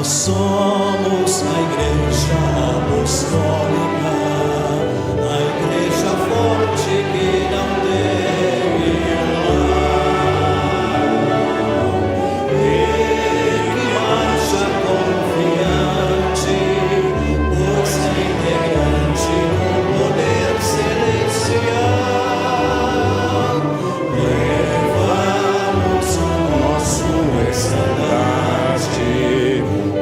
somos a Igreja Apostólica, a Igreja forte que não tem igual, e que marcha confiante, pois é integrante no poder celestial. Levamos o nosso estandarte,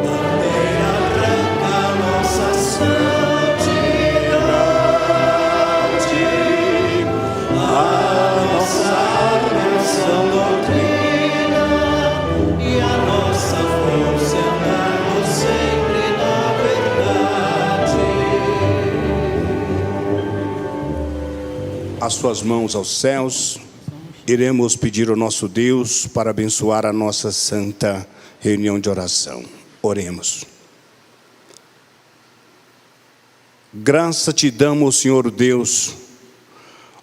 bandeira branca, nossa santidade. A nossa arma é a sã doutrina, e a nossa força é andarmos sempre na verdade. As suas mãos aos céus, iremos pedir ao nosso Deus para abençoar a nossa santa reunião de oração. Oremos. Graça te damos, Senhor Deus.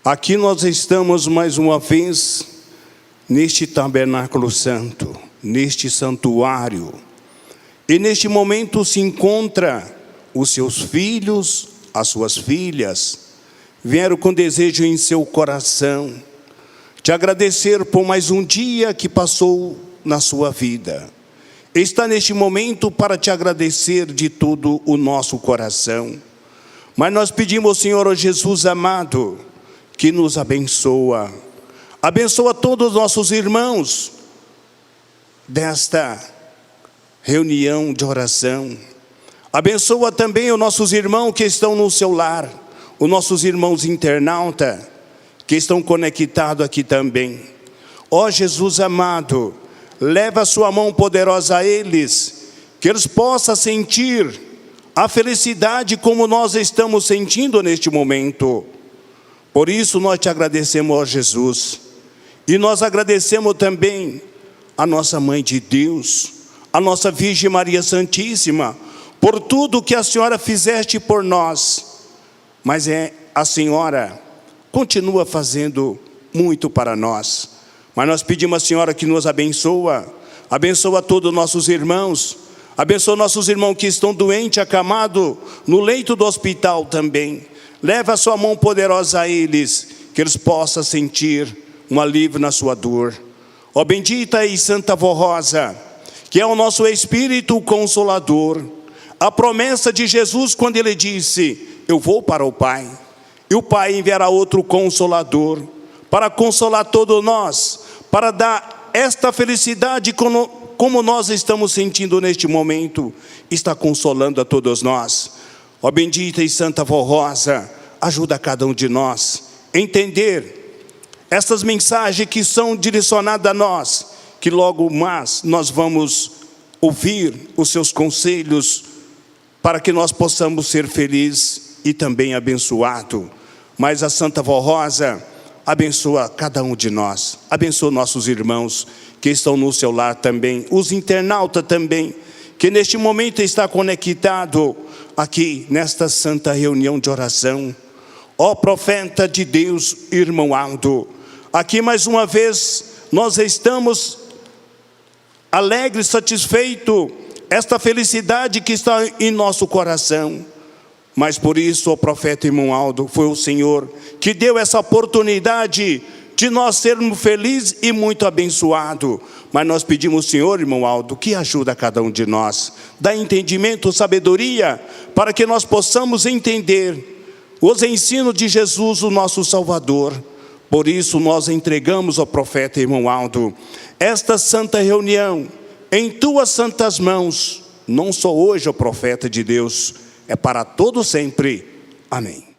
Aqui nós estamos mais uma vez neste tabernáculo santo, neste santuário. E neste momento se encontra os seus filhos, as suas filhas, vieram com desejo em seu coração te agradecer por mais um dia que passou na sua vida. Está neste momento para te agradecer de todo o nosso coração. Mas nós pedimos, Senhor, ó Jesus amado, que nos abençoa. Abençoa todos os nossos irmãos desta reunião de oração. Abençoa também os nossos irmãos que estão no seu lar, os nossos irmãos internautas, que estão conectados aqui também. Ó Jesus amado, leva a sua mão poderosa a eles, que eles possam sentir a felicidade como nós estamos sentindo neste momento. Por isso nós te agradecemos, ó Jesus, e nós agradecemos também a nossa Mãe de Deus, a nossa Virgem Maria Santíssima, por tudo que a Senhora fizeste por nós. Mas a Senhora continua fazendo muito para nós. Mas nós pedimos à Senhora que nos abençoa todos os nossos irmãos, abençoa nossos irmãos que estão doentes, acamados, no leito do hospital também. Leva a sua mão poderosa a eles, que eles possam sentir um alívio na sua dor. Ó bendita e santa Vó Rosa, que é o nosso Espírito Consolador, a promessa de Jesus quando Ele disse, eu vou para o Pai, e o Pai enviará outro Consolador, para consolar todos nós, para dar esta felicidade como nós estamos sentindo neste momento, está consolando a todos nós. Ó bendita e santa Vó Rosa, ajuda cada um de nós a entender essas mensagens que são direcionadas a nós, que logo mais nós vamos ouvir os seus conselhos, para que nós possamos ser felizes e também abençoado. Mas a Santa Vó Rosa abençoa cada um de nós, abençoa nossos irmãos que estão no seu lar também, os internautas também, que neste momento está conectado aqui nesta santa reunião de oração. Ó profeta de Deus, irmão Aldo, aqui mais uma vez nós estamos alegres, satisfeitos, esta felicidade que está em nosso coração. Mas por isso, o profeta irmão Aldo, foi o Senhor que deu essa oportunidade de nós sermos felizes e muito abençoados. Mas nós pedimos, Senhor, irmão Aldo, que ajuda a cada um de nós, dá entendimento, sabedoria, para que nós possamos entender os ensinos de Jesus, o nosso Salvador. Por isso nós entregamos ao profeta irmão Aldo esta santa reunião em tuas santas mãos, não só hoje, ó profeta de Deus, é para todo sempre. Amém.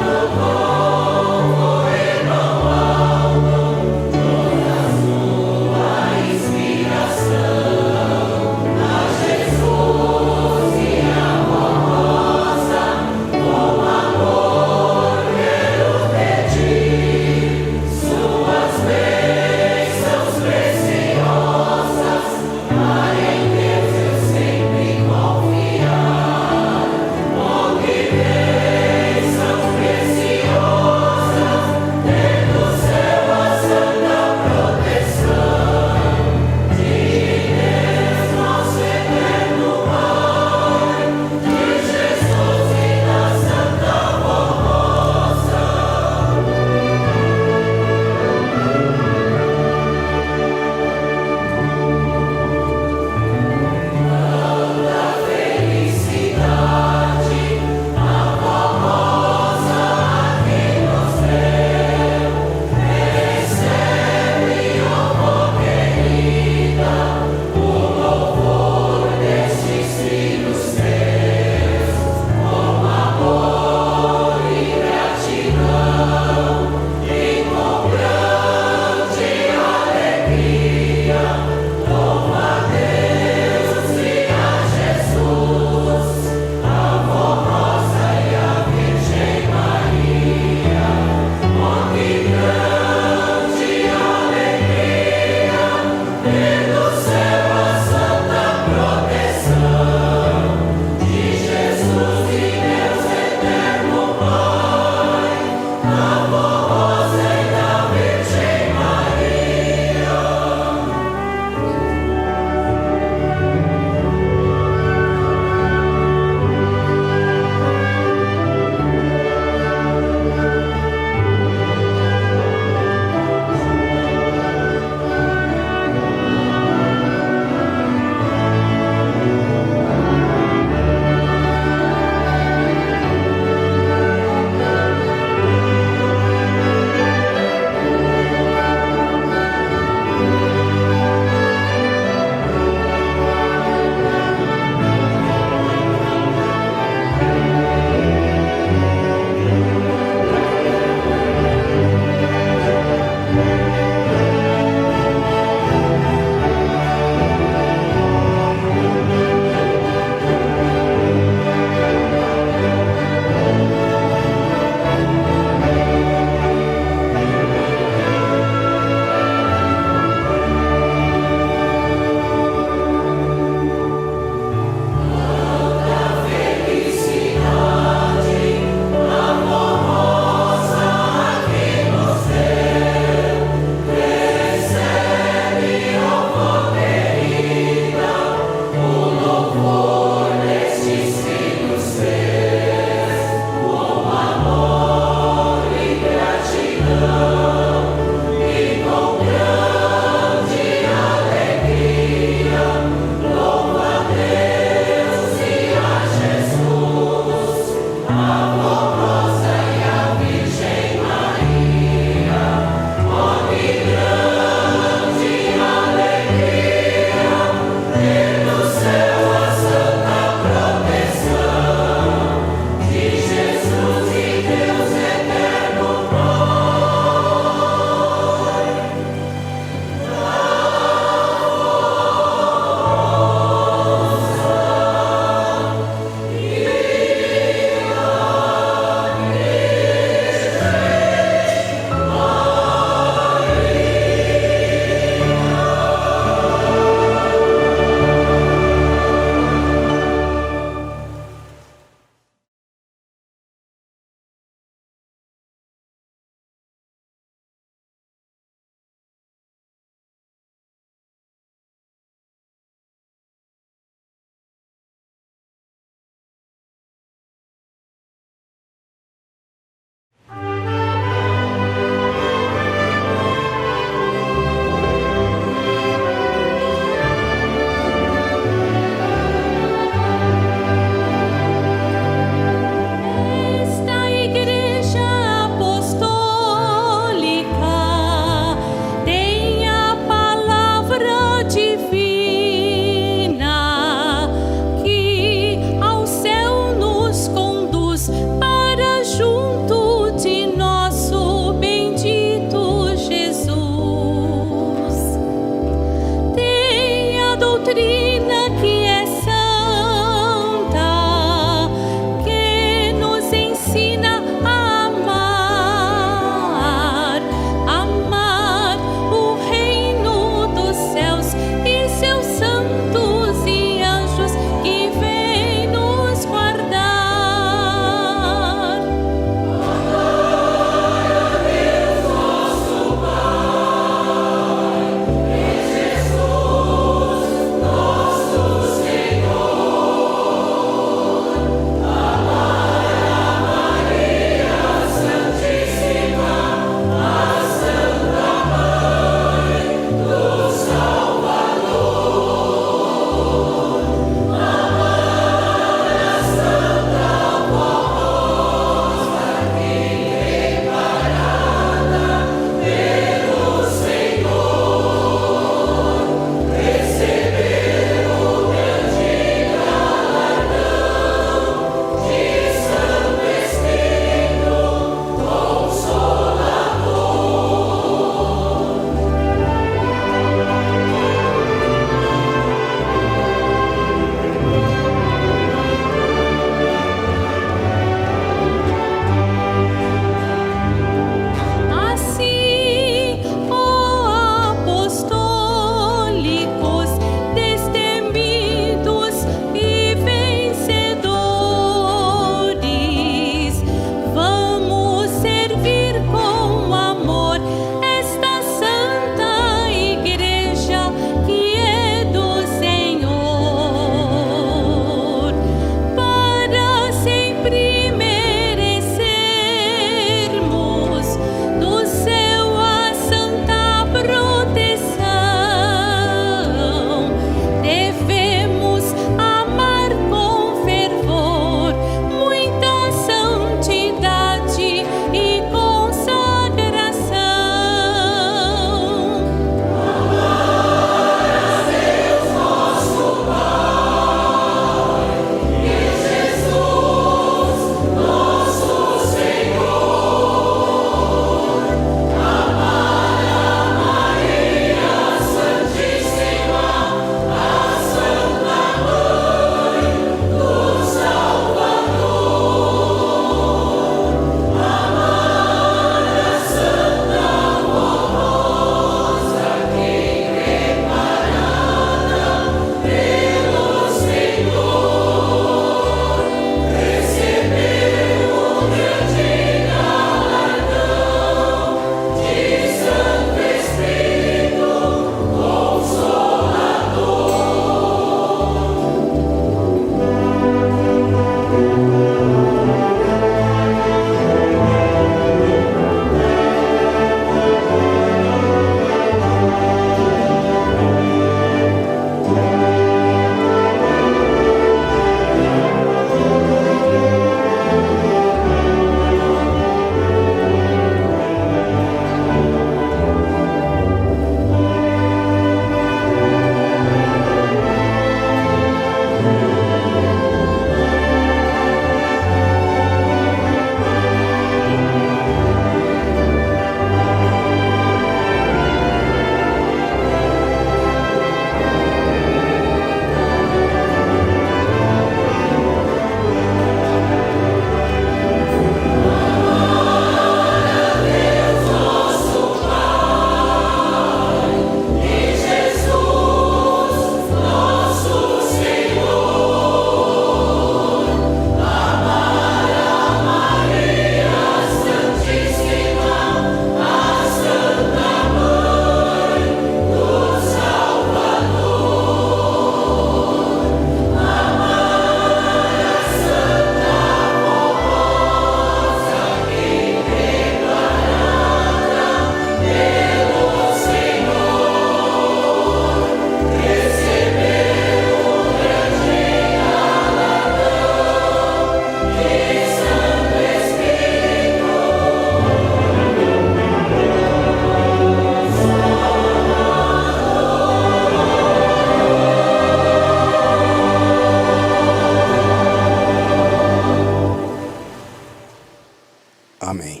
Amém.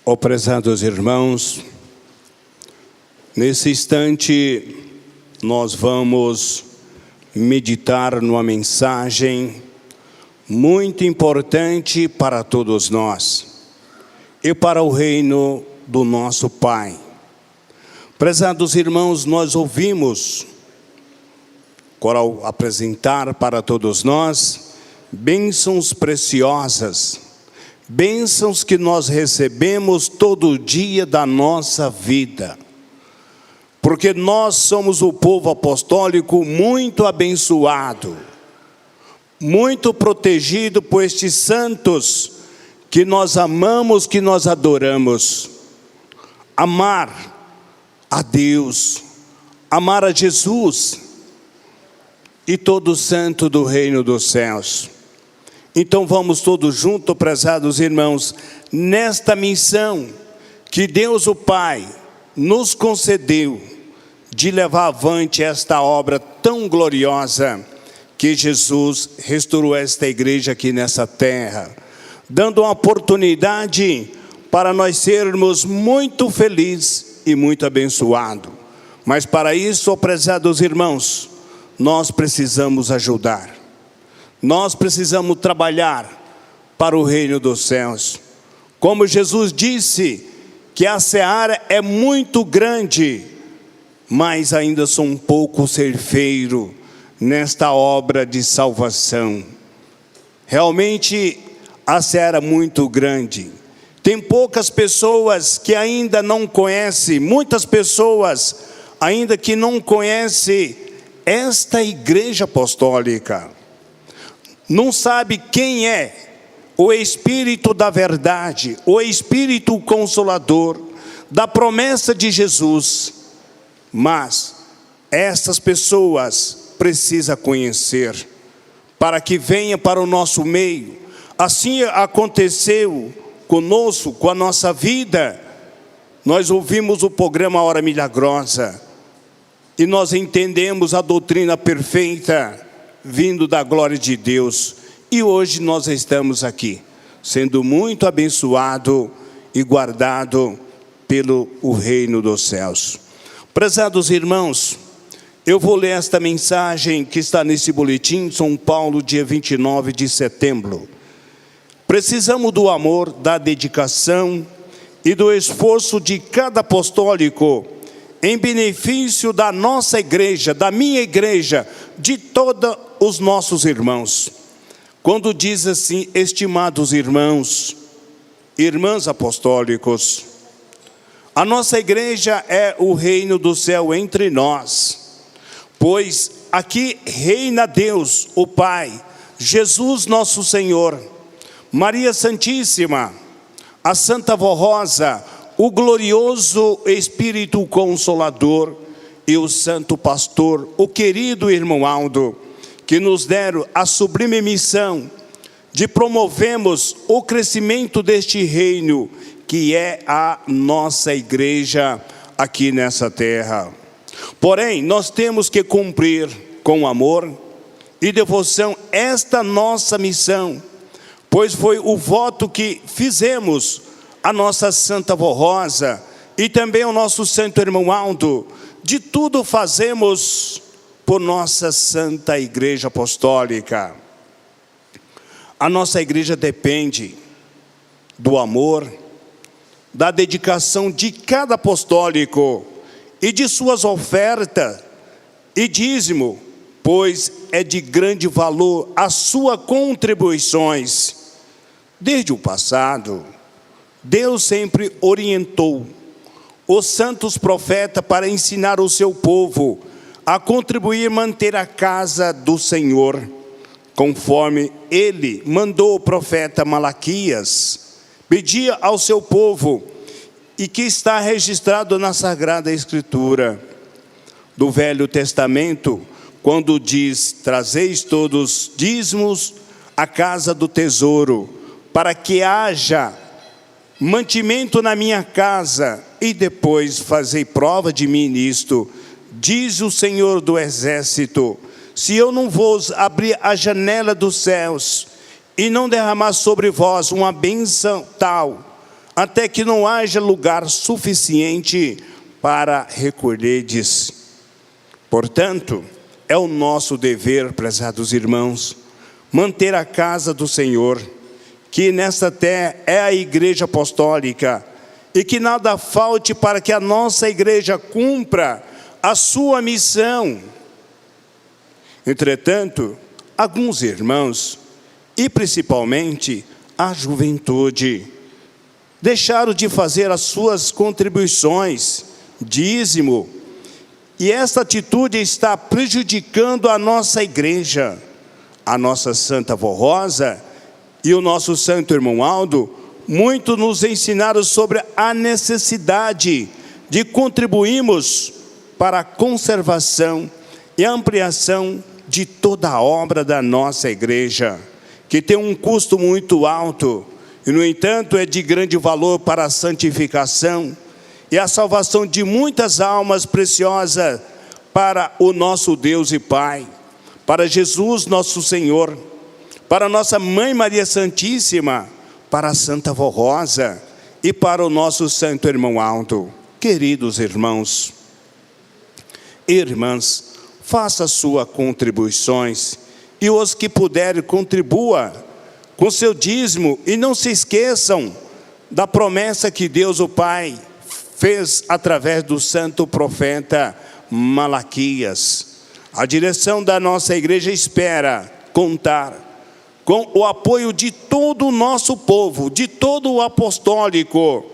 Ó prezados irmãos, nesse instante nós vamos meditar numa mensagem muito importante para todos nós e para o reino do nosso Pai. Prezados irmãos, nós ouvimos o coral apresentar para todos nós bênçãos preciosas, bênçãos que nós recebemos todo dia da nossa vida, porque nós somos o povo apostólico muito abençoado, muito protegido por estes santos que nós amamos, que nós adoramos. Amar a Deus, amar a Jesus e todo santo do reino dos céus. Então vamos todos juntos, prezados irmãos, nesta missão que Deus o Pai nos concedeu de levar avante esta obra tão gloriosa que Jesus restaurou esta igreja aqui nessa terra, dando uma oportunidade para nós sermos muito felizes e muito abençoados. Mas para isso, ó prezados irmãos, nós precisamos ajudar. Nós precisamos trabalhar para o reino dos céus. Como Jesus disse que a seara é muito grande, mas ainda são um pouco ceifeiros nesta obra de salvação. Realmente a seara é muito grande. Tem poucas pessoas que ainda não conhecem, muitas pessoas ainda que não conhecem esta igreja apostólica. Não sabe quem é o Espírito da verdade, o Espírito Consolador, da promessa de Jesus. Mas estas pessoas precisam conhecer, para que venha para o nosso meio. Assim aconteceu conosco, com a nossa vida. Nós ouvimos o programa Hora Milagrosa, e nós entendemos a doutrina perfeita, vindo da glória de Deus. E hoje nós estamos aqui, sendo muito abençoado e guardado pelo o reino dos céus. Prezados irmãos, eu vou ler esta mensagem que está nesse boletim, São Paulo, dia 29 de setembro. Precisamos do amor, da dedicação e do esforço de cada apostólico em benefício da nossa igreja, da minha igreja, de todos os nossos irmãos. Quando diz assim, estimados irmãos, irmãs apostólicos, a nossa igreja é o reino do céu entre nós. Pois aqui reina Deus, o Pai, Jesus nosso Senhor, Maria Santíssima, a Santa Vó Rosa, o glorioso Espírito Consolador e o Santo Pastor, o querido irmão Aldo, que nos deram a sublime missão de promovermos o crescimento deste reino, que é a nossa igreja aqui nessa terra. Porém, nós temos que cumprir com amor e devoção esta nossa missão, pois foi o voto que fizemos a nossa Santa Vó Rosa e também o nosso Santo Irmão Aldo. De tudo fazemos por nossa Santa Igreja Apostólica. A nossa igreja depende do amor, da dedicação de cada apostólico e de suas ofertas e dízimo, pois é de grande valor as suas contribuições. Desde o passado, Deus sempre orientou os santos profetas para ensinar o seu povo a contribuir e manter a casa do Senhor, conforme ele mandou o profeta Malaquias, pedia ao seu povo, e que está registrado na Sagrada Escritura do Velho Testamento, quando diz, trazeis todos dízimos à casa do tesouro, para que haja mantimento na minha casa, e depois fazei prova de mim nisto, diz o Senhor do Exército, se eu não vos abrir a janela dos céus, e não derramar sobre vós uma bênção tal, até que não haja lugar suficiente para recolherdes. Portanto, é o nosso dever, prezados irmãos, manter a casa do Senhor, que nesta terra é a igreja apostólica, e que nada falte para que a nossa igreja cumpra a sua missão. Entretanto, alguns irmãos, e principalmente a juventude, deixaram de fazer as suas contribuições, dízimo, e esta atitude está prejudicando a nossa igreja. A nossa Santa Vó Rosa e o nosso Santo Irmão Aldo, muito nos ensinaram sobre a necessidade de contribuirmos para a conservação e ampliação de toda a obra da nossa igreja, que tem um custo muito alto, e no entanto é de grande valor para a santificação e a salvação de muitas almas preciosas para o nosso Deus e Pai, para Jesus nosso Senhor, para nossa Mãe Maria Santíssima, para a Santa Vó Rosa e para o nosso Santo Irmão Aldo. Queridos irmãos e irmãs, faça suas contribuições, e os que puderem contribua com seu dízimo, e não se esqueçam da promessa que Deus o Pai fez através do santo profeta Malaquias. A direção da nossa igreja espera contar com o apoio de todo o nosso povo, de todo o apostólico.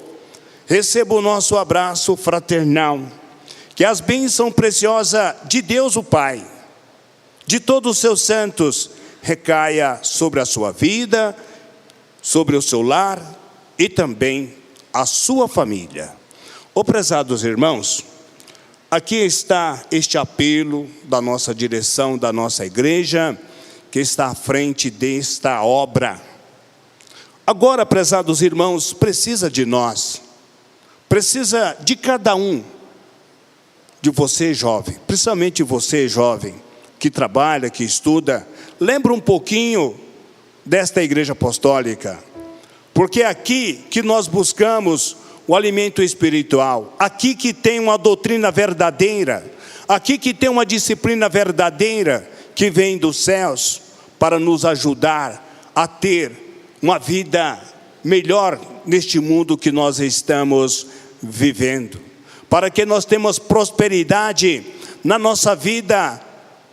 Receba o nosso abraço fraternal, que as bênçãos preciosas de Deus o Pai, de todos os seus santos, recaia sobre a sua vida, sobre o seu lar e também a sua família. Ó prezados irmãos, aqui está este apelo da nossa direção, da nossa igreja, que está à frente desta obra. Agora, prezados irmãos, precisa de nós, precisa de cada um, de você jovem, principalmente você jovem, que trabalha, que estuda, lembra um pouquinho desta igreja apostólica, porque é aqui que nós buscamos o alimento espiritual, aqui que tem uma doutrina verdadeira, aqui que tem uma disciplina verdadeira, que vem dos céus, para nos ajudar a ter uma vida melhor neste mundo que nós estamos vivendo, para que nós tenhamos prosperidade na nossa vida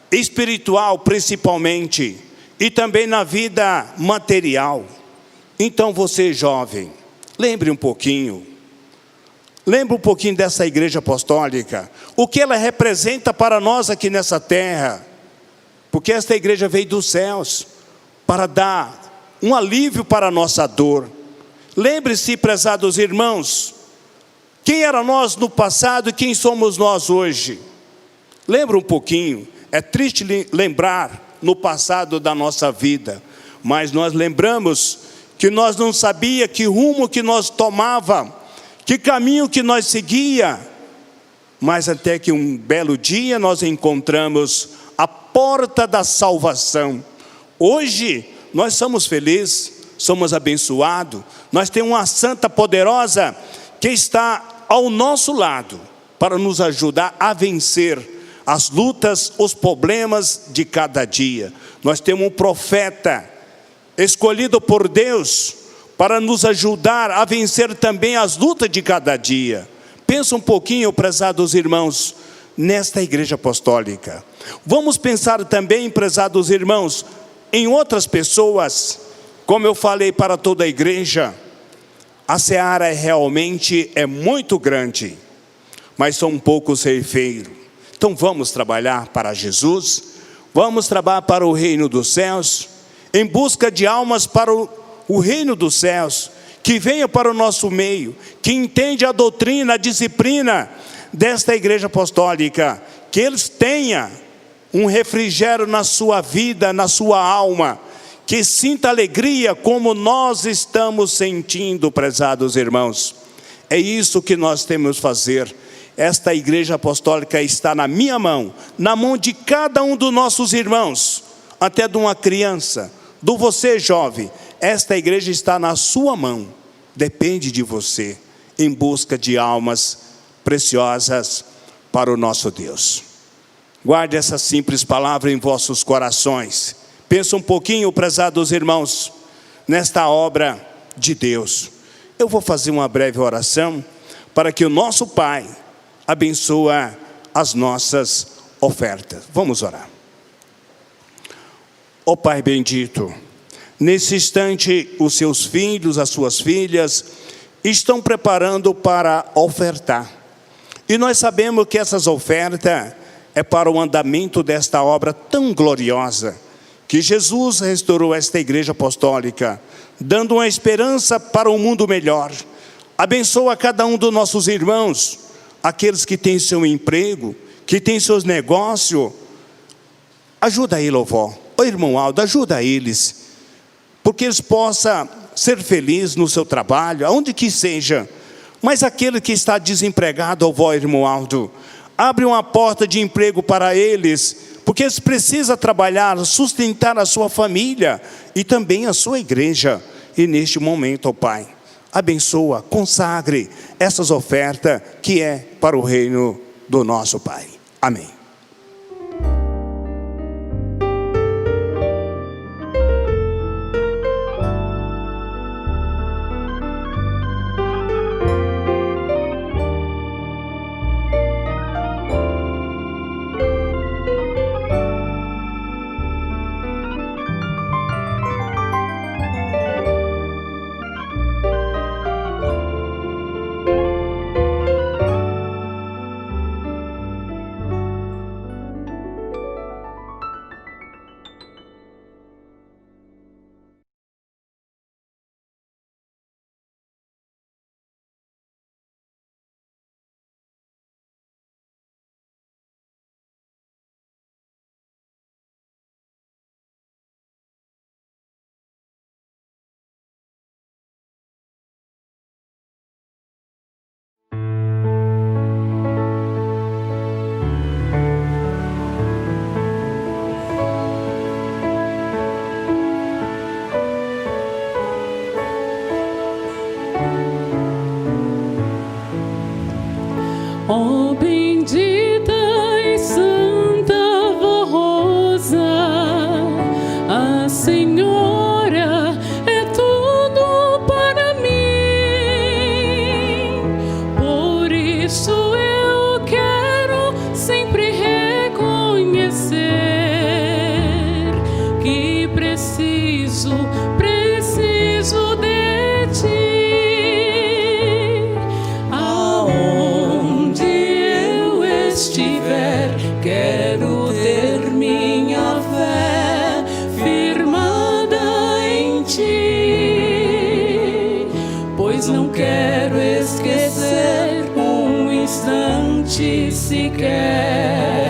espiritual principalmente, e também na vida material. Então você jovem, lembre um pouquinho dessa igreja apostólica, o que ela representa para nós aqui nessa terra, porque esta igreja veio dos céus para dar um alívio para a nossa dor. Lembre-se, prezados irmãos, quem era nós no passado e quem somos nós hoje. Lembra um pouquinho. É triste lembrar no passado da nossa vida, mas nós lembramos que nós não sabíamos que rumo que nós tomava, que caminho que nós seguia, mas até que um belo dia nós encontramos a porta da salvação. Hoje nós somos felizes, somos abençoados, nós temos uma santa poderosa que está ao nosso lado para nos ajudar a vencer as lutas, os problemas de cada dia. Nós temos um profeta escolhido por Deus para nos ajudar a vencer também as lutas de cada dia. Pensa um pouquinho, prezados irmãos, nesta igreja apostólica. Vamos pensar também, prezados irmãos, em outras pessoas. Como eu falei para toda a igreja, a seara realmente é muito grande, mas são poucos ceifeiros. Então vamos trabalhar para Jesus, vamos trabalhar para o reino dos céus, em busca de almas para o reino dos céus, que venha para o nosso meio, que entende a doutrina, a disciplina desta igreja apostólica, que eles tenham um refrigério na sua vida, na sua alma, que sinta alegria como nós estamos sentindo, prezados irmãos. É isso que nós temos que fazer. Esta igreja apostólica está na minha mão, na mão de cada um dos nossos irmãos, até de uma criança, Do você, jovem, esta igreja está na sua mão. Depende de você, em busca de almas preciosas para o nosso Deus. Guarde essa simples palavra em vossos corações. Pensa um pouquinho, prezados irmãos, nesta obra de Deus. Eu vou fazer uma breve oração para que o nosso Pai abençoe as nossas ofertas. Vamos orar. Ó Pai bendito, nesse instante os seus filhos, as suas filhas, estão preparando para ofertar. E nós sabemos que essas ofertas é para o andamento desta obra tão gloriosa, que Jesus restaurou esta igreja apostólica, dando uma esperança para um mundo melhor. Abençoa cada um dos nossos irmãos, aqueles que têm seu emprego, que têm seus negócios. Ajuda ele, ó vó. Ô irmão Aldo, ajuda eles, porque eles possam ser felizes no seu trabalho, aonde que seja. Mas aquele que está desempregado, ó vó, irmão Aldo, abre uma porta de emprego para eles, porque eles precisam trabalhar, sustentar a sua família e também a sua igreja. E neste momento, ó Pai, abençoa, consagre essas ofertas que é para o reino do nosso Pai. Amém. Ó bendita e santa Vó Rosa, a Senhora é tudo para mim. Por isso eu quero sempre reconhecer que preciso de ti. Quero ter minha fé firmada em ti, pois não quero esquecer um instante sequer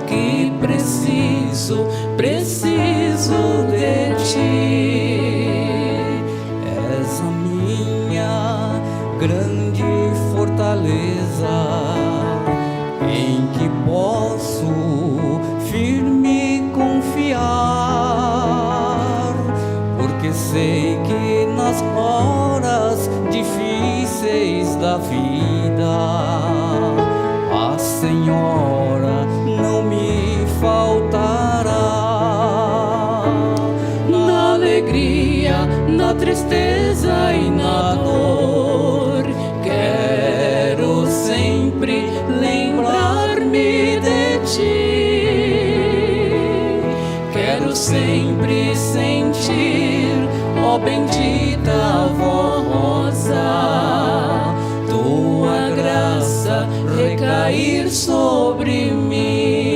que preciso de ti. És a minha grande fortaleza, em que posso firme confiar, porque sei que nas horas difíceis da vida a Senhora não me faltará. Na alegria, na tristeza e na dor, quero sempre lembrar-me de ti. Quero sempre sentir, ó bendita Vó Rosa, tua graça recair sobre mim.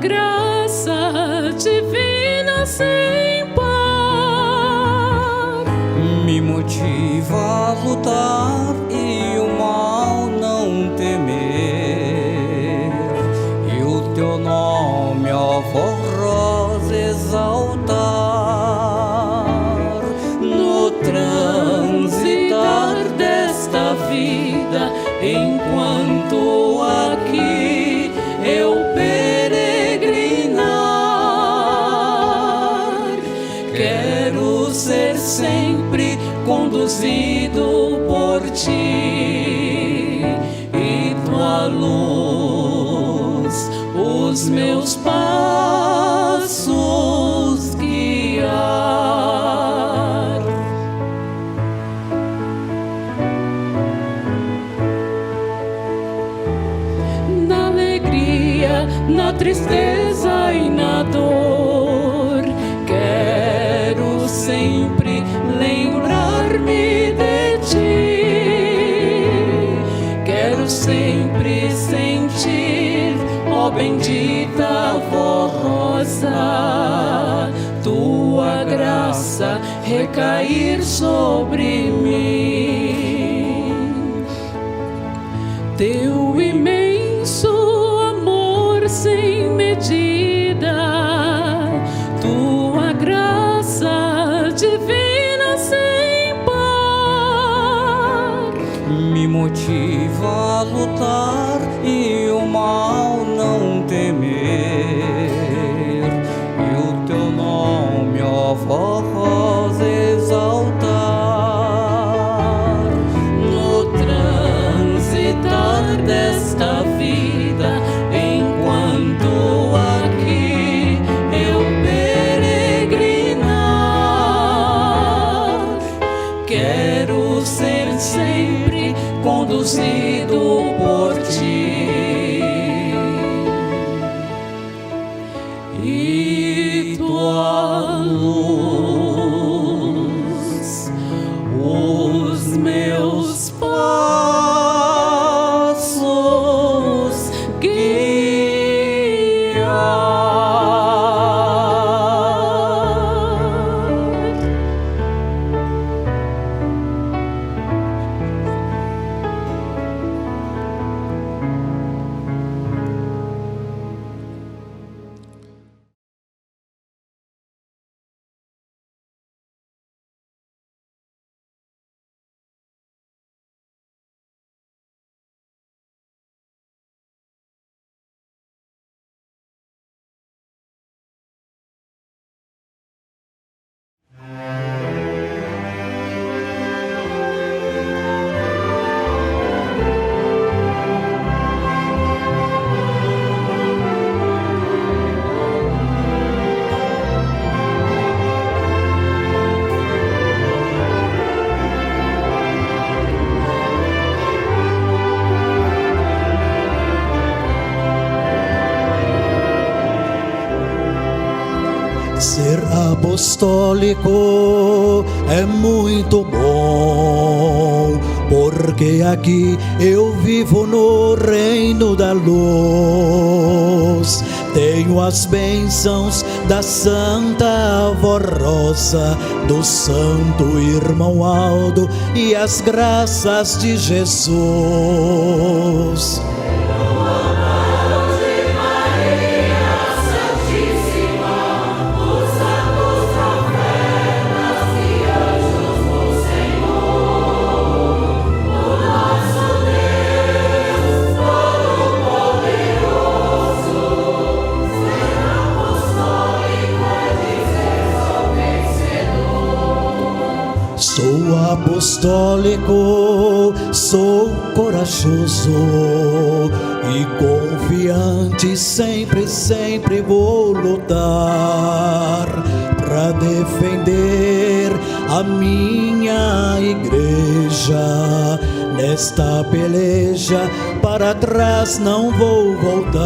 graça divina sem par me motiva a lutar e o mal não temer, e o teu nome, ó Rosa, exaltar no transitar desta vida, enquanto aqui eu peregrinar. Quero ser sempre conduzido por ti e tua luz os meus passos guiar. Na alegria, na tristeza e na dor, quero sempre lembrar-me de ti. Quero sempre sentir, ó bendita avó Rosa, tua graça recair sobre mim. Teu imenso amor sem medida, tua graça divina sem par me motiva a lutar e o mal não temer, e o teu nome, ó Rosa, exaltar no transitar desta vida, enquanto aqui eu peregrinar. Quero ser sempre conduzido por ti e tua luz os meus passos guiar. Ser apostólico é muito bom, porque aqui eu vivo no reino da luz. Tenho as bênçãos da Santa Avó Rosa, do Santo Irmão Aldo e as graças de Jesus. Sou apostólico, sou corajoso e confiante, sempre vou lutar para defender a minha igreja. Nesta peleja, para trás não vou voltar.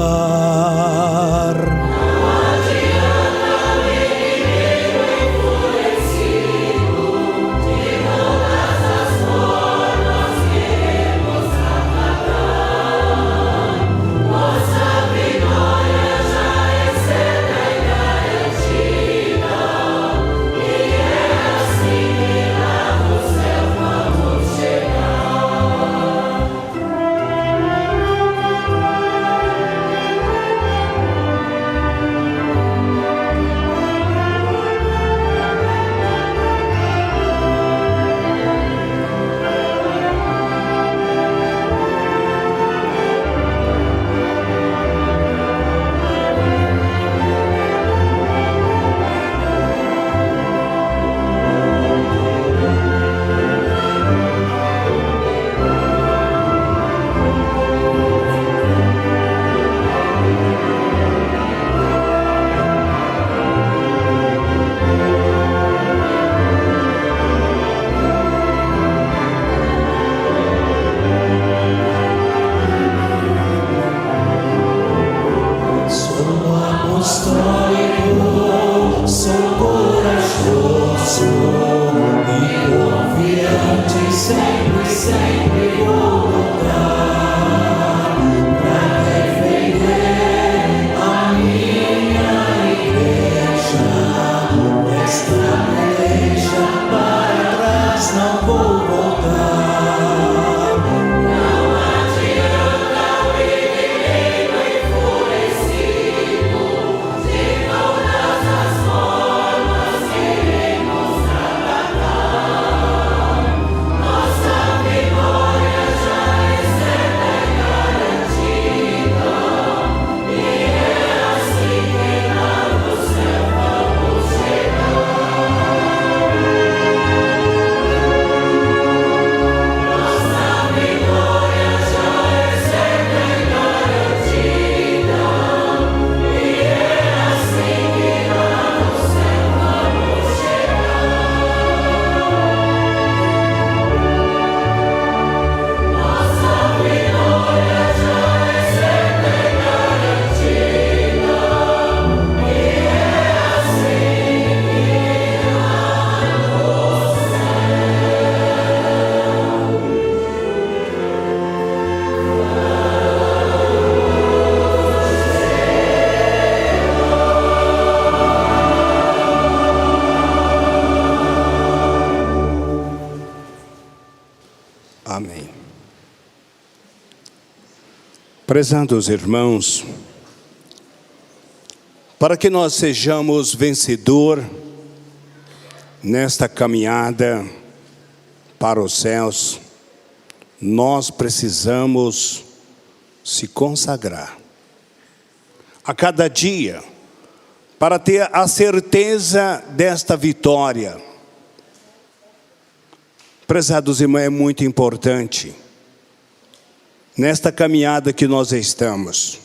Nossa vitória já apostólico, sou corajoso e confiante, sempre, sempre vou lutar pra defender a minha igreja. Esta peleja para trás não vou voltar. Amém. Prezados irmãos, para que nós sejamos vencedor nesta caminhada para os céus, nós precisamos se consagrar a cada dia para ter a certeza desta vitória. Prezados irmãos, é muito importante nesta caminhada que nós estamos,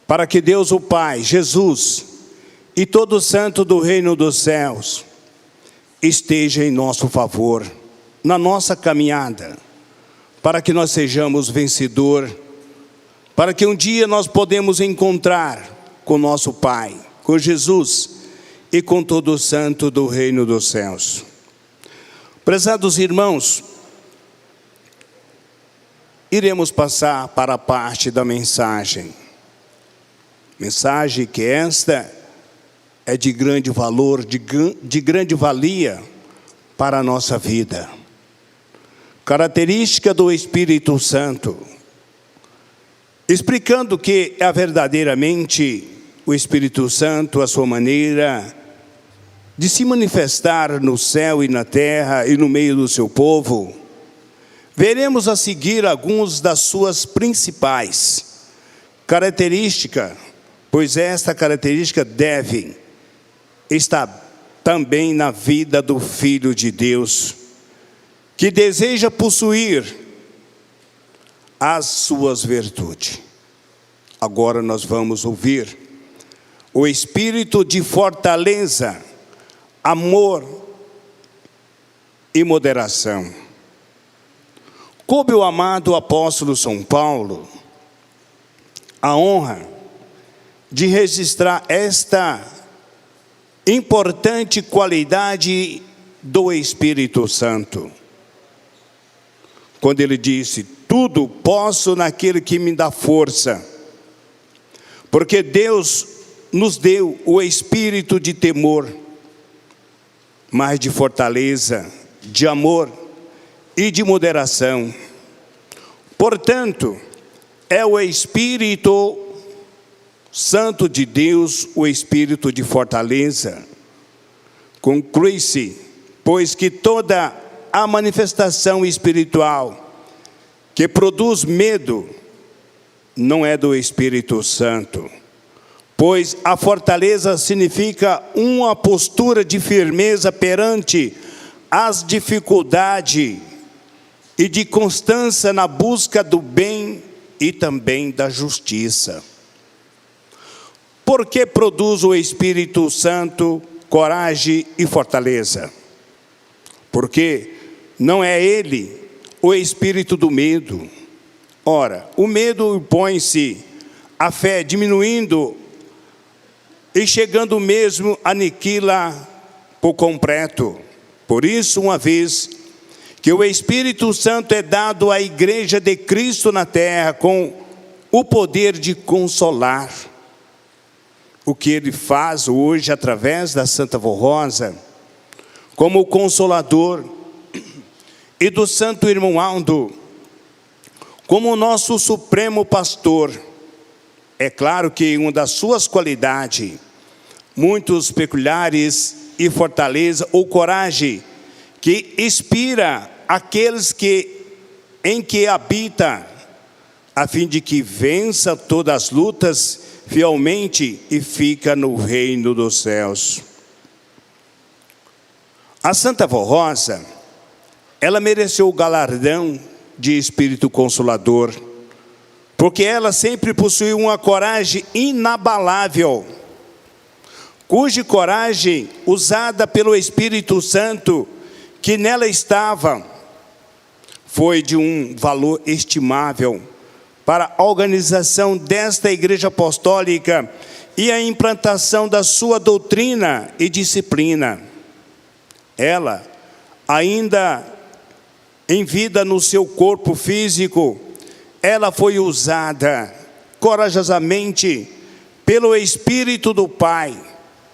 para que Deus o Pai, Jesus e todo santo do reino dos céus esteja em nosso favor, na nossa caminhada, para que nós sejamos vencedor, para que um dia nós podemos encontrar com nosso Pai, com Jesus e com todo santo do reino dos céus. Prezados irmãos, iremos passar para a parte da mensagem. Mensagem que esta é de grande valor, de grande valia para a nossa vida. Característica do Espírito Santo. Explicando que é verdadeiramente o Espírito Santo, a sua maneira de se manifestar no céu e na terra e no meio do seu povo, veremos a seguir algumas das suas principais características, pois esta característica deve estar também na vida do Filho de Deus, que deseja possuir as suas virtudes. Agora nós vamos ouvir o espírito de fortaleza, amor e moderação. Coube o amado apóstolo São Paulo a honra de registrar esta importante qualidade do Espírito Santo, quando ele disse: tudo posso naquele que me dá força, porque Deus nos deu o espírito de temor, mas de fortaleza, de amor e de moderação. Portanto, é o Espírito Santo de Deus, o espírito de fortaleza. Conclui-se, pois, que toda a manifestação espiritual que produz medo não é do Espírito Santo, pois a fortaleza significa uma postura de firmeza perante as dificuldades e de constância na busca do bem e também da justiça. Por que produz o Espírito Santo coragem e fortaleza? Porque não é ele o espírito do medo. Ora, o medo impõe-se à fé, diminuindo e chegando mesmo aniquila por completo. Por isso, uma vez que o Espírito Santo é dado à igreja de Cristo na terra com o poder de consolar, o que ele faz hoje através da Santa Vó Rosa, como o Consolador, e do Santo Irmão Aldo, como o nosso Supremo Pastor. É claro que uma das suas qualidades, muitos peculiares e fortaleza ou coragem, que inspira aqueles em que habita, a fim de que vença todas as lutas fielmente e fica no reino dos céus. A Santa Vó Rosa, ela mereceu o galardão de Espírito Consolador, porque ela sempre possuiu uma coragem inabalável, cuja coragem, usada pelo Espírito Santo, que nela estava, foi de um valor estimável para a organização desta Igreja Apostólica e a implantação da sua doutrina e disciplina. Ela, ainda em vida no seu corpo físico, ela foi usada corajosamente pelo Espírito do Pai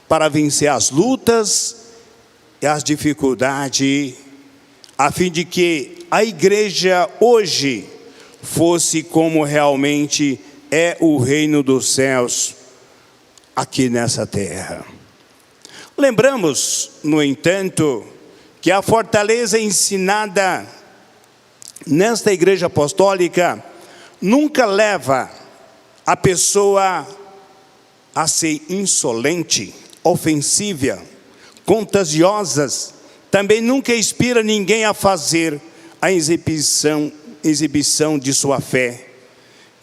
para vencer as lutas e as dificuldades, a fim de que a igreja hoje fosse como realmente é o reino dos céus aqui nessa terra. Lembramos, no entanto, que a fortaleza ensinada nesta igreja apostólica nunca leva a pessoa a ser insolente, ofensiva, contagiosas. Também nunca inspira ninguém a fazer a exibição de sua fé,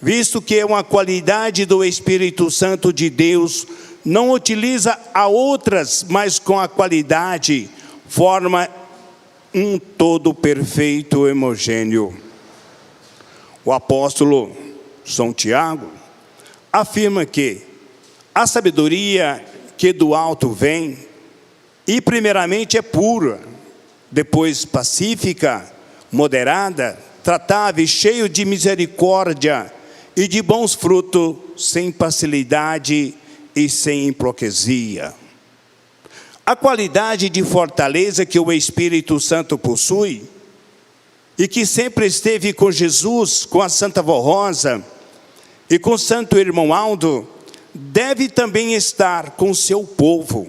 visto que é uma qualidade do Espírito Santo de Deus, não utiliza a outras, mas com a qualidade, forma um todo perfeito, homogêneo. O apóstolo São Tiago afirma que a sabedoria que do alto vem, e primeiramente é pura, depois pacífica, moderada, tratável, cheio de misericórdia e de bons frutos, sem facilidade e sem hipocrisia. A qualidade de fortaleza que o Espírito Santo possui, e que sempre esteve com Jesus, com a Santa Vó Rosa e com o Santo Irmão Aldo, deve também estar com o seu povo.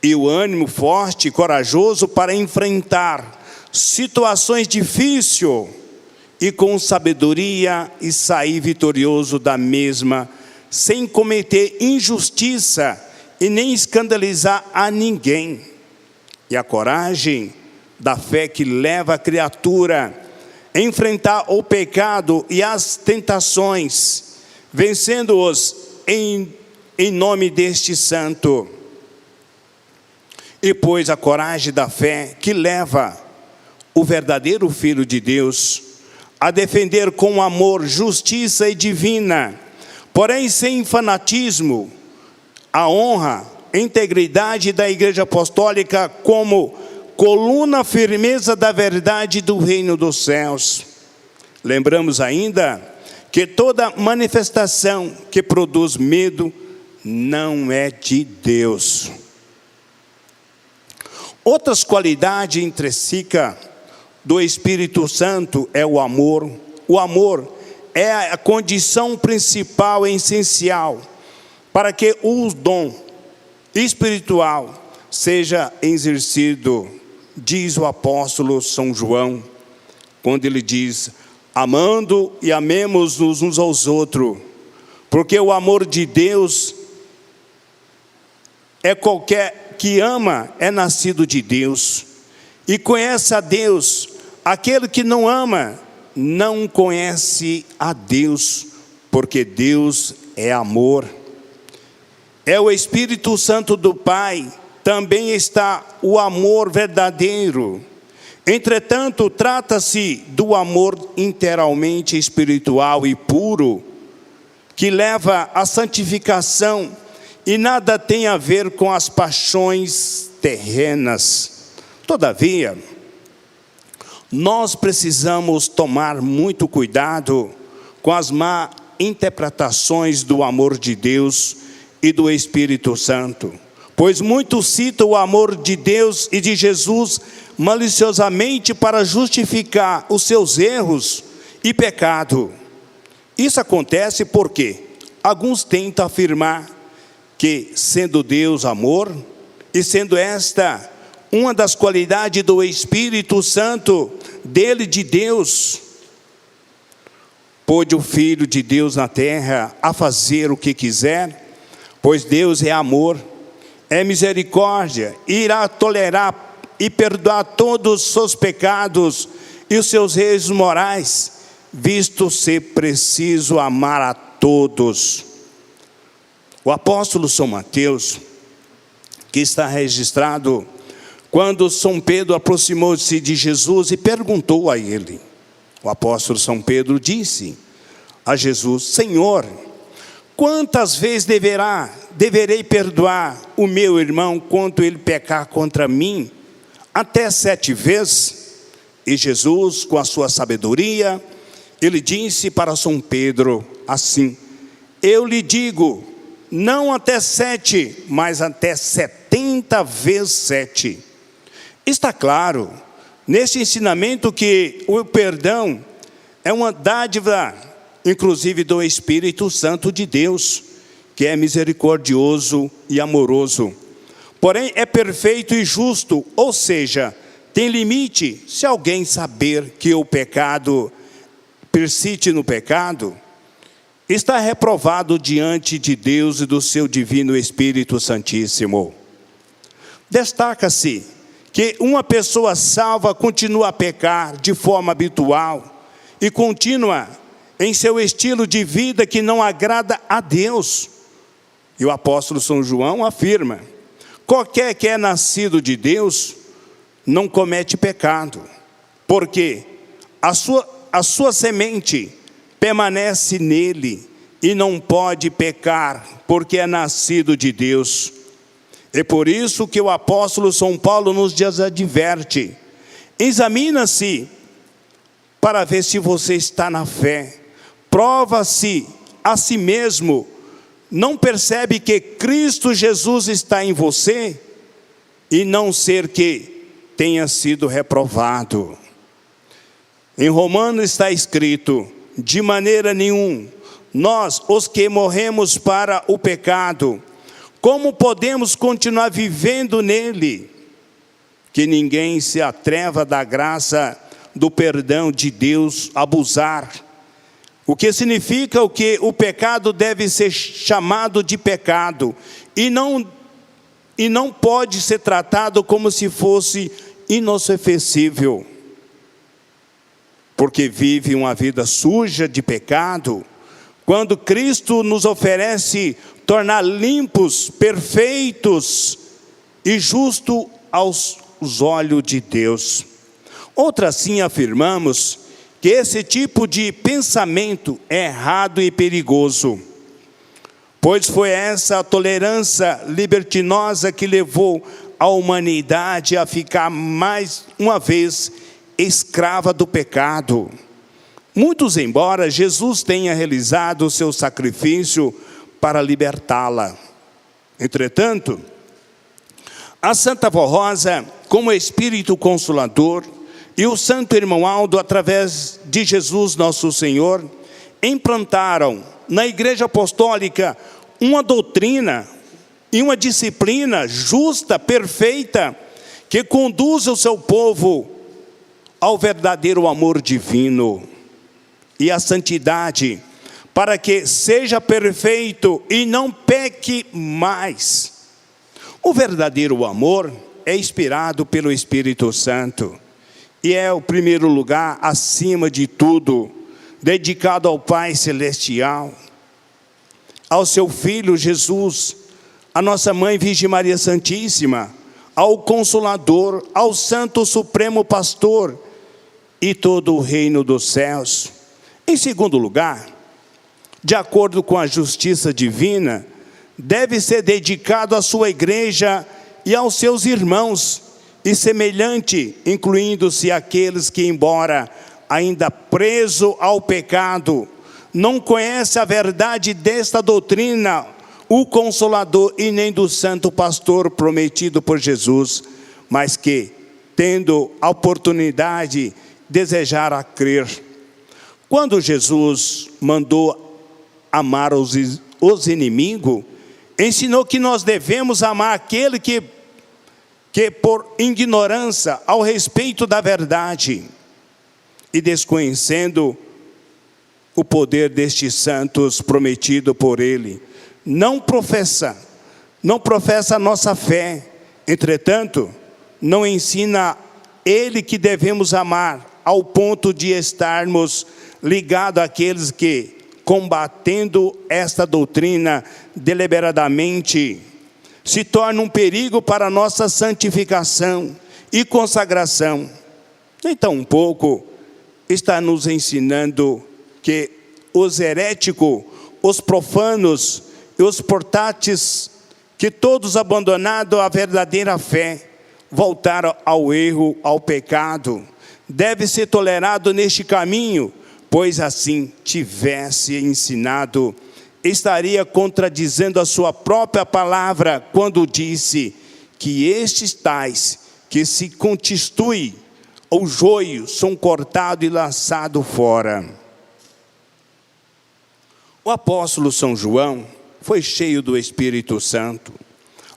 E o ânimo forte e corajoso para enfrentar situações difíceis e com sabedoria e sair vitorioso da mesma, sem cometer injustiça e nem escandalizar a ninguém. E a coragem da fé que leva a criatura a enfrentar o pecado e as tentações, vencendo-os em nome deste santo. E pois a coragem da fé que leva o verdadeiro Filho de Deus a defender com amor, justiça e divina, porém sem fanatismo, a honra, a integridade da Igreja Apostólica como coluna firmeza da verdade do reino dos céus. Lembramos ainda que toda manifestação que produz medo não é de Deus. Outras qualidades intrínsecas do Espírito Santo é o amor. O amor é a condição principal e essencial para que o dom espiritual seja exercido, diz o apóstolo São João, quando ele diz: amando e amemos-nos uns aos outros, porque o amor de Deus é qualquer que ama é nascido de Deus, e conhece a Deus. Aquele que não ama, não conhece a Deus, porque Deus é amor. É o Espírito Santo do Pai, também está o amor verdadeiro. Entretanto, trata-se do amor inteiramente espiritual e puro, que leva à santificação e nada tem a ver com as paixões terrenas. Todavia, nós precisamos tomar muito cuidado com as má interpretações do amor de Deus e do Espírito Santo, pois muitos citam o amor de Deus e de Jesus maliciosamente para justificar os seus erros e pecado. Isso acontece porque alguns tentam afirmar que, sendo Deus amor, e sendo esta uma das qualidades do Espírito Santo, dele, de Deus, pôde o Filho de Deus na terra a fazer o que quiser, pois Deus é amor, é misericórdia, irá tolerar e perdoar todos os seus pecados e os seus erros morais, visto ser preciso amar a todos. O apóstolo São Mateus, que está registrado, quando São Pedro aproximou-se de Jesus e perguntou a ele, o apóstolo São Pedro disse a Jesus: Senhor, quantas vezes deverei perdoar o meu irmão quando ele pecar contra mim? Até 7 vezes? E Jesus, com a sua sabedoria, ele disse para São Pedro assim: eu lhe digo, não até 7, mas até 70 vezes 7. Está claro, nesse ensinamento, que o perdão é uma dádiva, inclusive do Espírito Santo de Deus, que é misericordioso e amoroso. Porém, é perfeito e justo, ou seja, tem limite. Se alguém saber que o pecado persiste no pecado, está reprovado diante de Deus e do seu divino Espírito Santíssimo. Destaca-se que uma pessoa salva continua a pecar de forma habitual e contínua em seu estilo de vida que não agrada a Deus. E o apóstolo São João afirma: qualquer que é nascido de Deus não comete pecado, porque a sua semente permanece nele e não pode pecar, porque é nascido de Deus. É por isso que o apóstolo São Paulo nos adverte: examina-se para ver se você está na fé, prova-se a si mesmo, não percebe que Cristo Jesus está em você, e não ser que tenha sido reprovado. Em Romanos está escrito: de maneira nenhuma, nós, os que morremos para o pecado, como podemos continuar vivendo nele? Que ninguém se atreva da graça do perdão de Deus abusar. O que significa que o pecado deve ser chamado de pecado e não pode ser tratado como se fosse inofensível, porque vive uma vida suja de pecado, quando Cristo nos oferece tornar limpos, perfeitos e justos aos olhos de Deus. Outra assim afirmamos que esse tipo de pensamento é errado e perigoso, pois foi essa a tolerância libertinosa que levou a humanidade a ficar mais uma vez escrava do pecado. Muitos, embora Jesus tenha realizado o seu sacrifício para libertá-la, entretanto, a Santa Vó Rosa, como Espírito Consolador, e o Santo Irmão Aldo, através de Jesus nosso Senhor, implantaram na Igreja Apostólica uma doutrina e uma disciplina justa, perfeita, que conduz o seu povo ao verdadeiro amor divino e à santidade, para que seja perfeito e não peque mais. O verdadeiro amor é inspirado pelo Espírito Santo e é o primeiro lugar, acima de tudo, dedicado ao Pai Celestial, ao seu Filho Jesus, à nossa Mãe Virgem Maria Santíssima, ao Consolador, ao Santo Supremo Pastor e todo o reino dos céus. Em segundo lugar, de acordo com a justiça divina, deve ser dedicado à sua igreja e aos seus irmãos, e semelhante, incluindo-se aqueles que, embora ainda preso ao pecado, não conhece a verdade desta doutrina, o Consolador, e nem do santo pastor prometido por Jesus, mas que, tendo a oportunidade, desejará crer. Quando Jesus mandou amar os inimigos, ensinou que nós devemos amar aquele que por ignorância ao respeito da verdade e desconhecendo o poder destes santos prometido por ele, não professa a nossa fé. Entretanto, não ensina ele que devemos amar ao ponto de estarmos ligados àqueles que, combatendo esta doutrina deliberadamente, se torna um perigo para a nossa santificação e consagração. Nem tampouco está nos ensinando que os heréticos, os profanos e os portáteis, que todos abandonaram a verdadeira fé, voltaram ao erro, ao pecado, deve ser tolerado neste caminho, pois assim tivesse ensinado, estaria contradizendo a sua própria palavra, quando disse que estes tais que se constituem ao joio são cortados e lançados fora. O apóstolo São João foi cheio do Espírito Santo,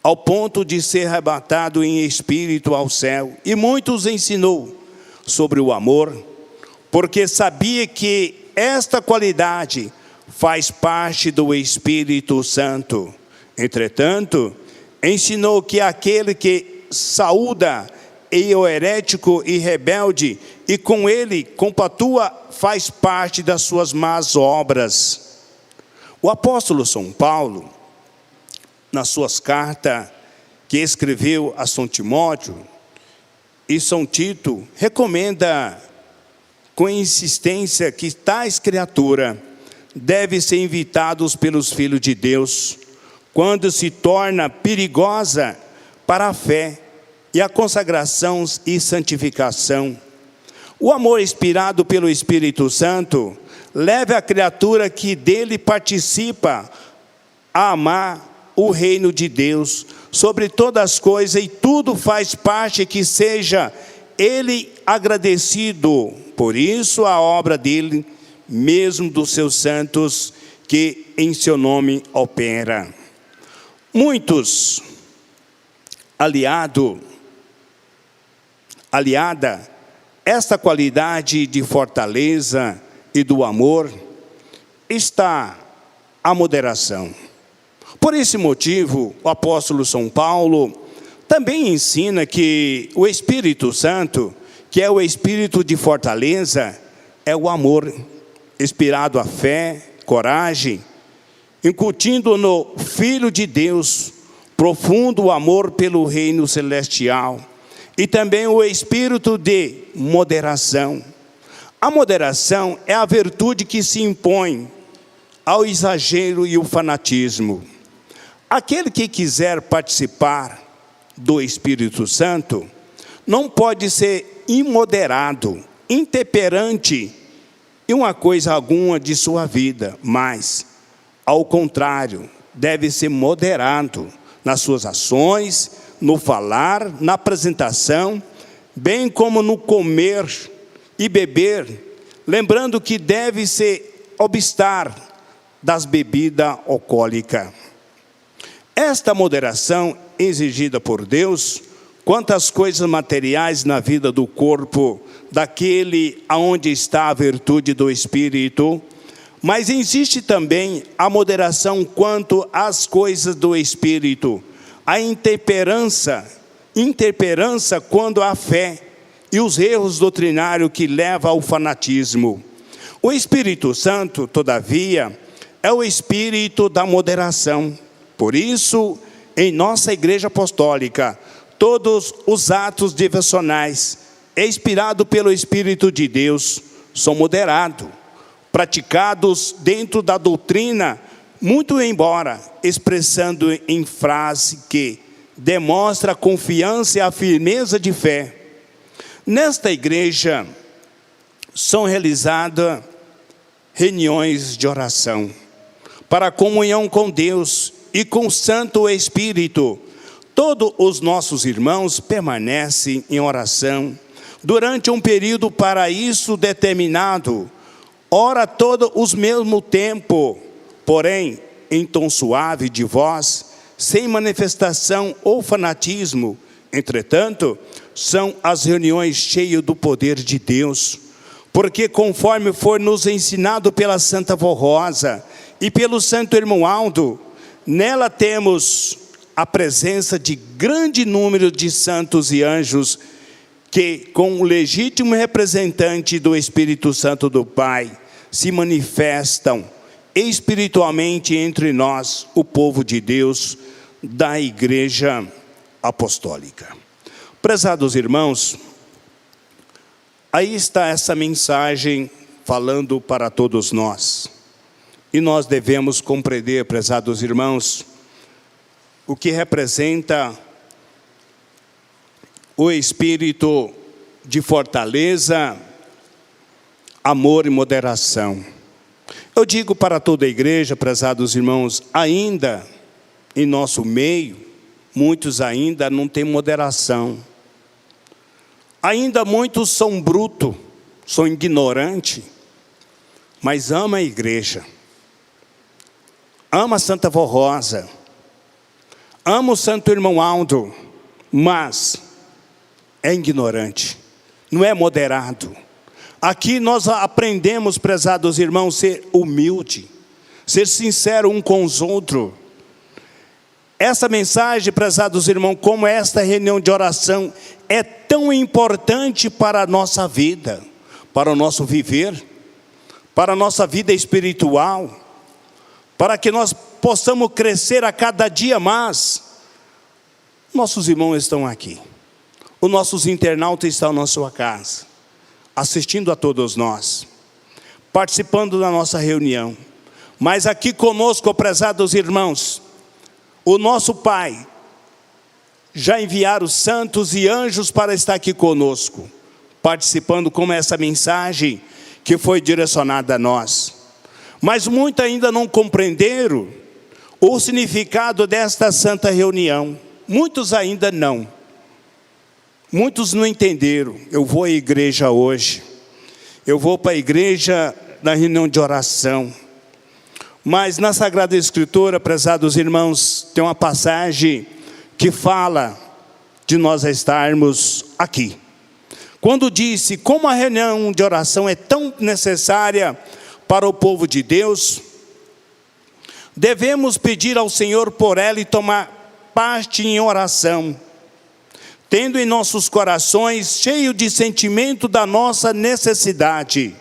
ao ponto de ser arrebatado em espírito ao céu, e muitos ensinou sobre o amor, porque sabia que esta qualidade faz parte do Espírito Santo. Entretanto, ensinou que aquele que saúda é o herético e rebelde, e com ele compatua, faz parte das suas más obras. O apóstolo São Paulo, nas suas cartas que escreveu a São Timóteo e São Tito, recomenda com insistência que tais criaturas devem ser evitados pelos filhos de Deus, quando se torna perigosa para a fé e a consagração e santificação. O amor inspirado pelo Espírito Santo leva a criatura que dele participa a amar o reino de Deus sobre todas as coisas, e tudo faz parte que seja ele agradecido. Por isso a obra dele, mesmo dos seus santos, que em seu nome opera. Muitos, aliada esta qualidade de fortaleza e do amor, está a moderação. Por esse motivo, o apóstolo São Paulo também ensina que o Espírito Santo, que é o espírito de fortaleza, é o amor, inspirado a fé, coragem, incutindo no Filho de Deus profundo amor pelo reino celestial, e também o espírito de moderação. A moderação é a virtude que se impõe ao exagero e o fanatismo. Aquele que quiser participar do Espírito Santo não pode ser imoderado, intemperante em uma coisa alguma de sua vida, mas, ao contrário, deve ser moderado nas suas ações, no falar, na apresentação, bem como no comer e beber, lembrando que deve se obstar das bebidas alcoólicas. Esta moderação exigida por Deus quanto às coisas materiais na vida do corpo daquele aonde está a virtude do Espírito, mas existe também a moderação quanto às coisas do Espírito, a intemperança quando há fé e os erros doutrinários que levam ao fanatismo. O Espírito Santo, todavia, é o Espírito da moderação. Por isso, em nossa Igreja Apostólica, todos os atos devocionais, inspirados pelo Espírito de Deus, são moderados, praticados dentro da doutrina, muito embora expressando em frase que demonstra a confiança e a firmeza de fé. Nesta igreja são realizadas reuniões de oração para a comunhão com Deus e com o Santo Espírito. Todos os nossos irmãos permanecem em oração durante um período para isso determinado, ora todos os mesmo tempo, porém em tom suave de voz, sem manifestação ou fanatismo. Entretanto, são as reuniões cheias do poder de Deus, porque conforme for nos ensinado pela Santa Avó Rosa e pelo Santo Irmão Aldo, nela temos a presença de grande número de santos e anjos que, com o legítimo representante do Espírito Santo do Pai, se manifestam espiritualmente entre nós, o povo de Deus, da Igreja Apostólica. Prezados irmãos, aí está essa mensagem falando para todos nós. E nós devemos compreender, prezados irmãos, o que representa o espírito de fortaleza, amor e moderação. Eu digo para toda a igreja, prezados irmãos, ainda em nosso meio, muitos ainda não têm moderação. Ainda muitos são brutos, são ignorantes, mas ama a igreja, ama a Santa Avó Rosa, ama o Santo Irmão Aldo, mas é ignorante, não é moderado. Aqui nós aprendemos, prezados irmãos, ser humilde, ser sincero um com os outros. Essa mensagem, prezados irmãos, como esta reunião de oração, é tão importante para a nossa vida, para o nosso viver, para a nossa vida espiritual, para que nós possamos crescer a cada dia mais. Nossos irmãos estão aqui, os nossos internautas estão na sua casa, assistindo a todos nós, participando da nossa reunião. Mas aqui conosco, prezados irmãos, o nosso Pai já enviaram santos e anjos para estar aqui conosco, participando com essa mensagem que foi direcionada a nós. Mas muitos ainda não compreenderam o significado desta santa reunião. Muitos ainda não. Muitos não entenderam. Eu vou à igreja hoje. Eu vou para a igreja na reunião de oração. Mas na Sagrada Escritura, prezados irmãos, tem uma passagem que fala de nós estarmos aqui. Quando disse como a reunião de oração é tão necessária para o povo de Deus, devemos pedir ao Senhor por ela e tomar parte em oração, tendo em nossos corações cheio de sentimento da nossa necessidade.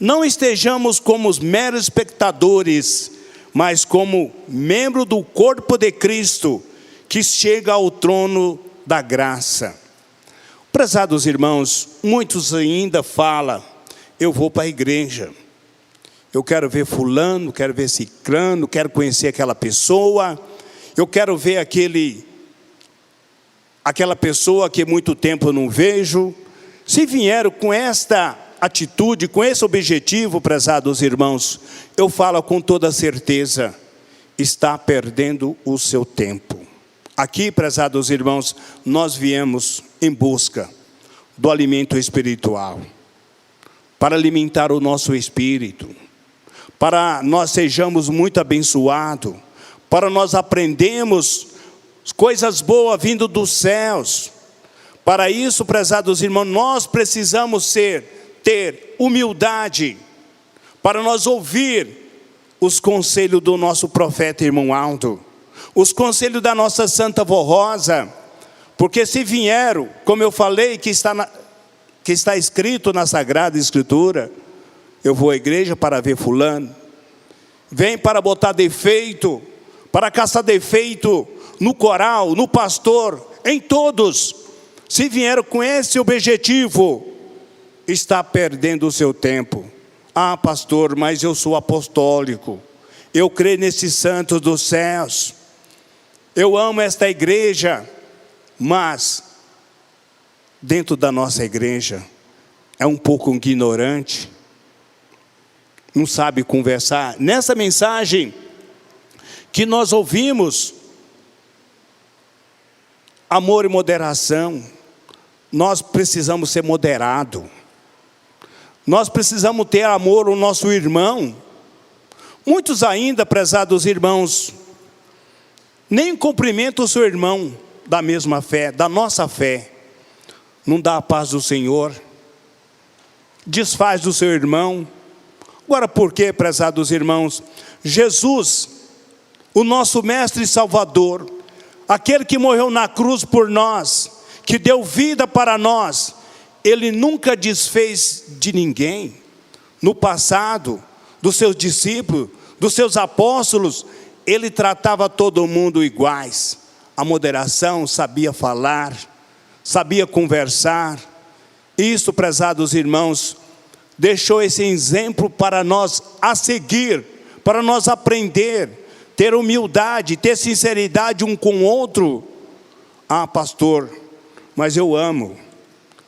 Não estejamos como os meros espectadores, mas como membro do corpo de Cristo, que chega ao trono da graça. Prezados irmãos, muitos ainda falam, eu vou para a igreja, eu quero ver fulano, quero ver ciclano, quero conhecer aquela pessoa, eu quero ver aquela pessoa que há muito tempo eu não vejo. Se vieram com esta atitude, com esse objetivo, prezados irmãos, eu falo com toda certeza, está perdendo o seu tempo. Aqui, prezados irmãos, nós viemos em busca do alimento espiritual, para alimentar o nosso espírito, para nós sejamos muito abençoados, para nós aprendemos coisas boas vindo dos céus. Para isso, prezados irmãos, nós precisamos ter humildade, para nós ouvir os conselhos do nosso profeta irmão Aldo, os conselhos da nossa Santa Avó Rosa, porque se vieram, como eu falei, que está escrito na Sagrada Escritura, eu vou à igreja para ver fulano, vem para botar defeito, para caçar defeito no coral, no pastor, em todos. Se vieram com esse objetivo, está perdendo o seu tempo. Ah, pastor, mas eu sou apostólico. Eu creio nesses santos dos céus. Eu amo esta igreja. Mas, dentro da nossa igreja, é um pouco ignorante. Não sabe conversar. Nessa mensagem que nós ouvimos, amor e moderação, nós precisamos ser moderados. Nós precisamos ter amor ao nosso irmão. Muitos ainda, prezados irmãos, nem cumprimentam o seu irmão da mesma fé, da nossa fé. Não dá a paz do Senhor. Desfaz do seu irmão. Agora, por quê, prezados irmãos? Jesus, o nosso mestre e salvador, aquele que morreu na cruz por nós, que deu vida para nós, ele nunca desfez de ninguém. No passado, dos seus discípulos, dos seus apóstolos, ele tratava todo mundo iguais. A moderação, sabia falar, sabia conversar. Isso, prezados irmãos, deixou esse exemplo para nós a seguir, para nós aprender, ter humildade, ter sinceridade um com o outro. Ah, pastor, mas eu amo.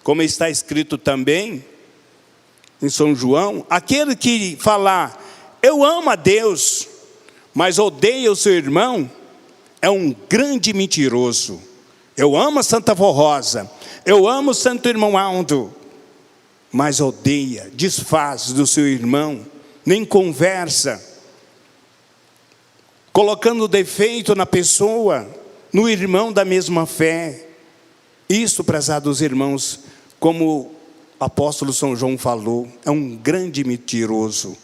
Como está escrito também em São João, aquele que falar, eu amo a Deus, mas odeia o seu irmão, é um grande mentiroso. Eu amo a Santa Vó Rosa, eu amo o Santo Irmão Aldo, mas odeia, desfaz do seu irmão, nem conversa, colocando defeito na pessoa, no irmão da mesma fé. Isso, prezados irmãos, como o apóstolo São João falou, é um grande mentiroso.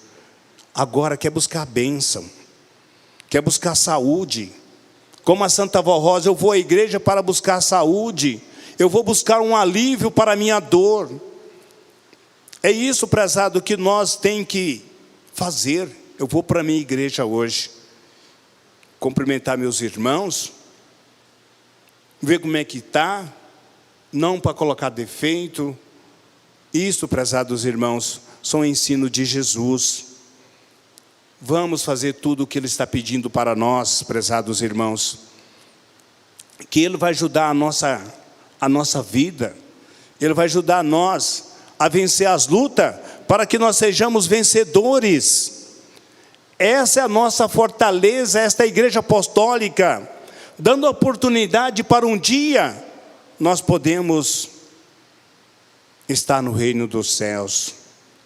Agora quer buscar bênção, quer buscar saúde. Como a Santa Vó Rosa, eu vou à igreja para buscar saúde, eu vou buscar um alívio para a minha dor. É isso, prezado, que nós tem que fazer. Eu vou para a minha igreja hoje, cumprimentar meus irmãos, ver como é que está, não para colocar defeito. Isso, prezados irmãos, são ensino de Jesus. Vamos fazer tudo o que Ele está pedindo para nós, prezados irmãos, que Ele vai ajudar a nossa vida, Ele vai ajudar nós a vencer as lutas, para que nós sejamos vencedores. Essa é a nossa fortaleza, esta igreja apostólica, dando oportunidade para um dia nós podemos estar no reino dos céus.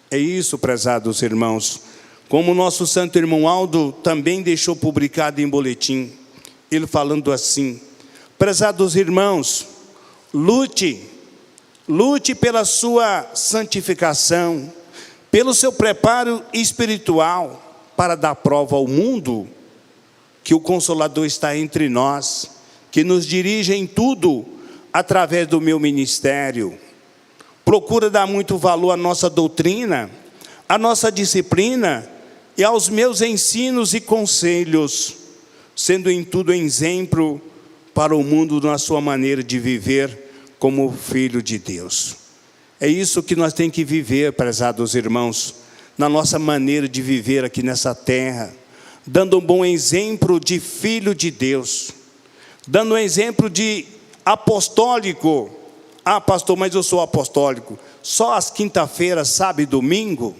É isso, prezados irmãos. Como o nosso santo irmão Aldo também deixou publicado em boletim, ele falando assim: prezados irmãos, lute pela sua santificação, pelo seu preparo espiritual, para dar prova ao mundo que o Consolador está entre nós, que nos dirige em tudo através do meu ministério. Procura dar muito valor à nossa doutrina, à nossa disciplina e aos meus ensinos e conselhos, sendo em tudo exemplo para o mundo na sua maneira de viver como filho de Deus. É isso que nós temos que viver, prezados irmãos, na nossa maneira de viver aqui nessa terra, dando um bom exemplo de filho de Deus, dando um exemplo de apostólico. Ah, pastor, mas eu sou apostólico só às quinta-feiras, sábado e domingo.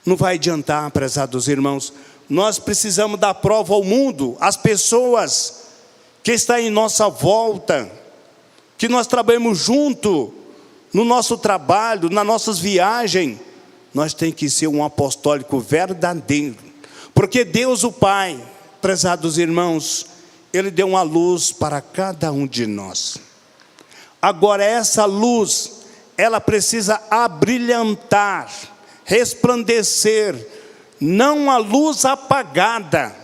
Não vai adiantar, prezados irmãos. Nós precisamos dar prova ao mundo, às pessoas que estão em nossa volta, que nós trabalhamos junto, no nosso trabalho, nas nossas viagens. Nós temos que ser um apostólico verdadeiro, porque Deus o Pai, prezados irmãos, Ele deu uma luz para cada um de nós. Agora essa luz, ela precisa abrilhantar, resplandecer, não a luz apagada,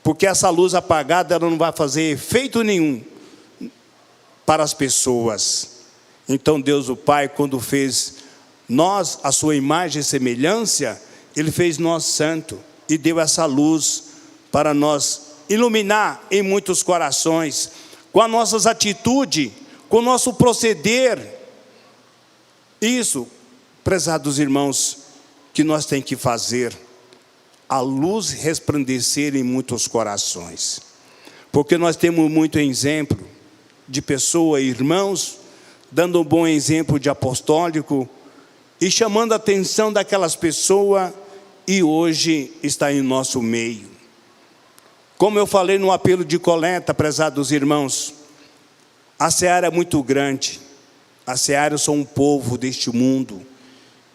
porque essa luz apagada ela não vai fazer efeito nenhum para as pessoas. Então Deus o Pai, quando fez nós a sua imagem e semelhança, Ele fez nós santo e deu essa luz para nós iluminar em muitos corações, com as nossas atitudes, com o nosso proceder. Isso, prezados irmãos, que nós temos que fazer a luz resplandecer em muitos corações. Porque nós temos muito exemplo de pessoas, irmãos, dando um bom exemplo de apostólico e chamando a atenção daquelas pessoas, e hoje está em nosso meio. Como eu falei no apelo de coleta, prezados irmãos, a seara é muito grande. A seara são um povo deste mundo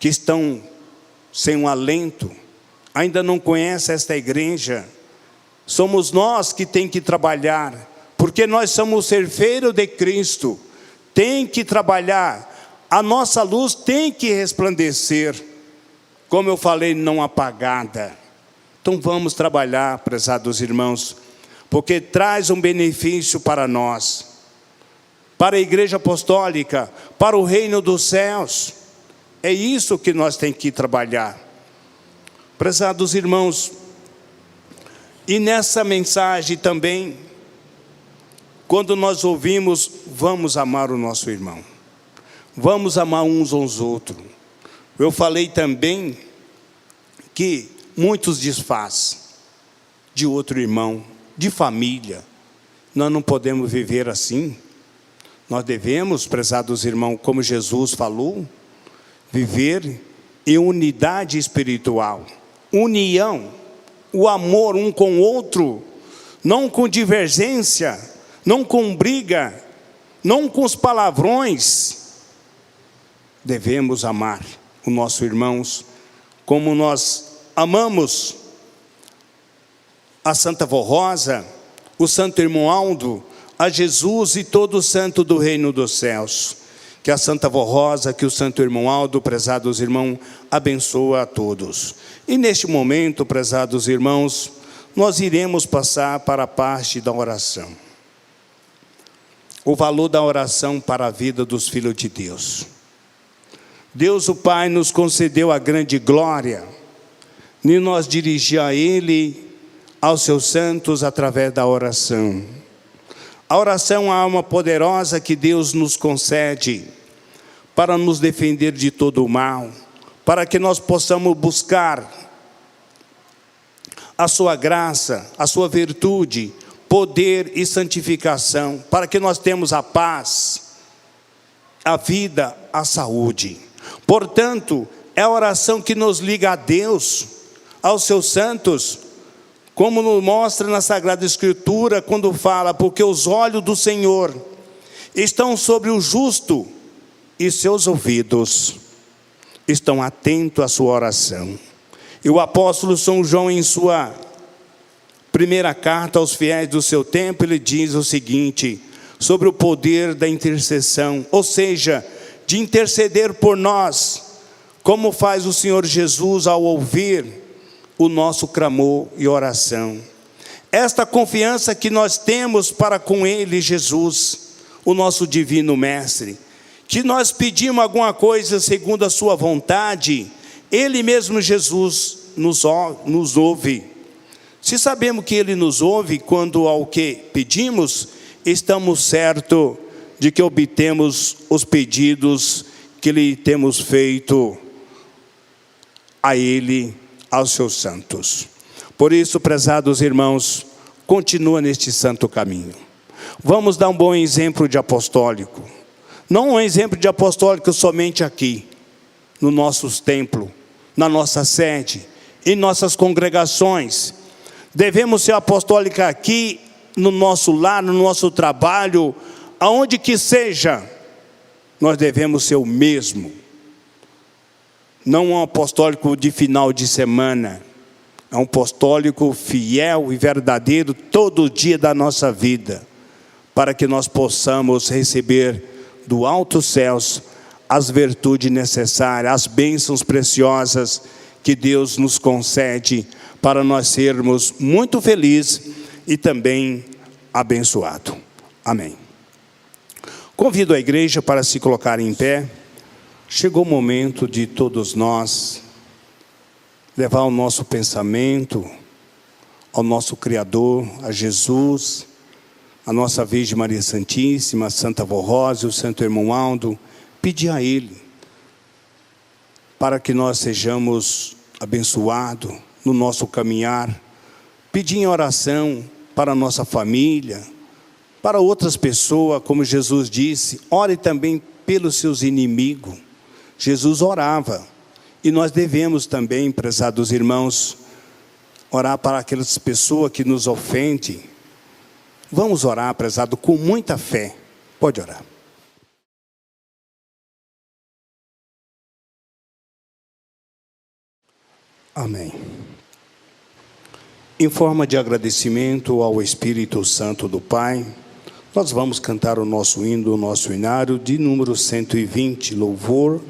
que estão sem um alento, ainda não conhece esta igreja. Somos nós que tem que trabalhar, porque nós somos ceifeiros de Cristo. Tem que trabalhar, a nossa luz tem que resplandecer, como eu falei, não apagada. Então vamos trabalhar, prezados irmãos, porque traz um benefício para nós, para a igreja apostólica, para o reino dos céus. É isso que nós temos que trabalhar. Prezados irmãos, e nessa mensagem também, quando nós ouvimos, vamos amar o nosso irmão, vamos amar uns aos outros. Eu falei também que muitos desfazem de outro irmão, de família. Nós não podemos viver assim. Nós devemos, prezados irmãos, como Jesus falou, viver em unidade espiritual, união, o amor um com o outro, não com divergência, não com briga, não com os palavrões. Devemos amar os nossos irmãos como nós amamos a Santa Vó Rosa, o Santo Irmão Aldo, a Jesus e todo santo do reino dos céus. Que a Santa Vó Rosa, que o Santo Irmão Aldo, prezados irmãos, abençoa a todos. E neste momento, prezados irmãos, nós iremos passar para a parte da oração. O valor da oração para a vida dos filhos de Deus. Deus o Pai nos concedeu a grande glória, e nós dirigir a Ele, aos seus santos, através da oração. A oração é uma arma poderosa que Deus nos concede para nos defender de todo o mal, para que nós possamos buscar a sua graça, a sua virtude, poder e santificação, para que nós tenhamos a paz, a vida, a saúde. Portanto, é a oração que nos liga a Deus, aos seus santos, como nos mostra na Sagrada Escritura, quando fala, porque os olhos do Senhor estão sobre o justo, e seus ouvidos estão atentos à sua oração. E o apóstolo São João, em sua primeira carta aos fiéis do seu tempo, ele diz o seguinte, sobre o poder da intercessão, ou seja, de interceder por nós, como faz o Senhor Jesus ao ouvir o nosso clamor e oração. Esta confiança que nós temos para com Ele, Jesus, o nosso divino mestre, que nós pedimos alguma coisa segundo a sua vontade, Ele mesmo, Jesus, nos ouve. Se sabemos que Ele nos ouve quando ao que pedimos, estamos certos de que obtemos os pedidos que lhe temos feito a Ele, aos seus santos. Por isso, prezados irmãos, continua neste santo caminho. Vamos dar um bom exemplo de apostólico. Não um exemplo de apostólico somente aqui, no nosso templo, na nossa sede, em nossas congregações. Devemos ser apostólicos aqui, no nosso lar, no nosso trabalho, aonde que seja, nós devemos ser o mesmo. Não um apostólico de final de semana, é um apostólico fiel e verdadeiro todo dia da nossa vida, para que nós possamos receber do alto céus as virtudes necessárias, as bênçãos preciosas que Deus nos concede para nós sermos muito felizes e também abençoados. Amém. Convido a igreja para se colocar em pé. Chegou o momento de todos nós levar o nosso pensamento ao nosso Criador, a Jesus, a nossa Virgem Maria Santíssima, a Santa Vó Rosa, o Santo Irmão Aldo, pedir a Ele para que nós sejamos abençoados no nosso caminhar. Pedir em oração para a nossa família, para outras pessoas, como Jesus disse, ore também pelos seus inimigos. Jesus orava, e nós devemos também, prezados irmãos, orar para aquelas pessoas que nos ofendem. Vamos orar, prezado, com muita fé. Pode orar. Amém. Em forma de agradecimento ao Espírito Santo do Pai, nós vamos cantar o nosso hino, o nosso hinário de número 120, Louvor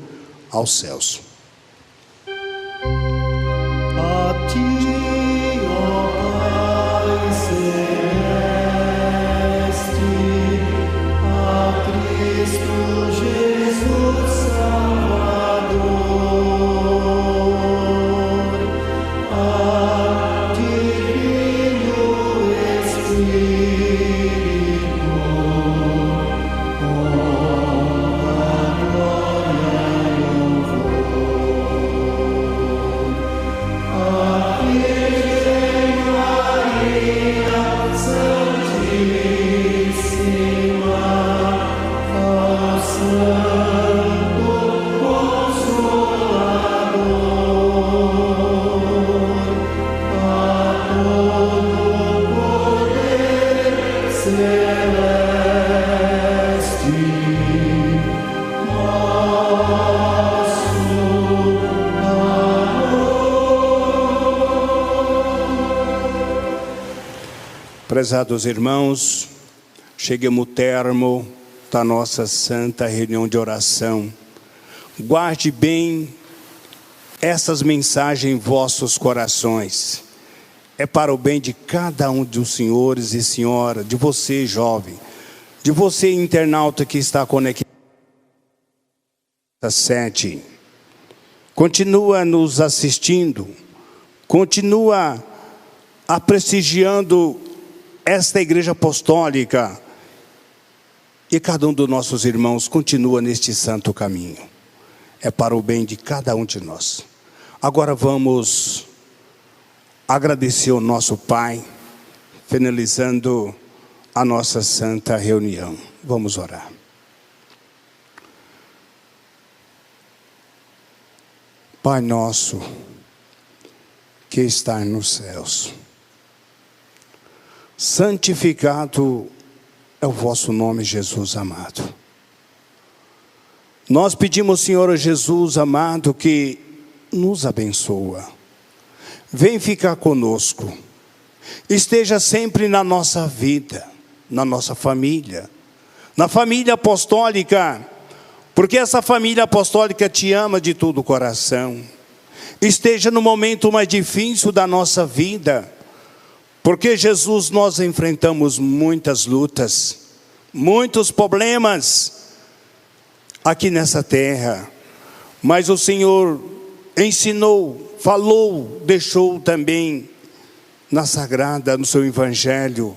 aos Céus. A ti, ó Pai celeste, a Cristo Jesus Salvador, a Divino Espírito, honra, glória e Prezados irmãos, chegamos ao termo da nossa santa reunião de oração. Guarde bem essas mensagens em vossos corações. É para o bem de cada um dos senhores e senhoras, de você jovem, de você internauta que está conectado. 7. Continua nos assistindo, continua prestigiando esta igreja apostólica, e cada um dos nossos irmãos continua neste santo caminho. É para o bem de cada um de nós. Agora vamos agradecer ao nosso Pai, finalizando a nossa santa reunião. Vamos orar. Pai nosso, que está nos céus, santificado é o vosso nome, Jesus amado. Nós pedimos, Senhor Jesus amado, que nos abençoa. Vem ficar conosco. Esteja sempre na nossa vida, na nossa família, na família apostólica, porque essa família apostólica te ama de todo o coração. Esteja no momento mais difícil da nossa vida, porque, Jesus, nós enfrentamos muitas lutas, muitos problemas aqui nessa terra, mas o Senhor ensinou, falou, deixou também na Sagrada, no seu Evangelho,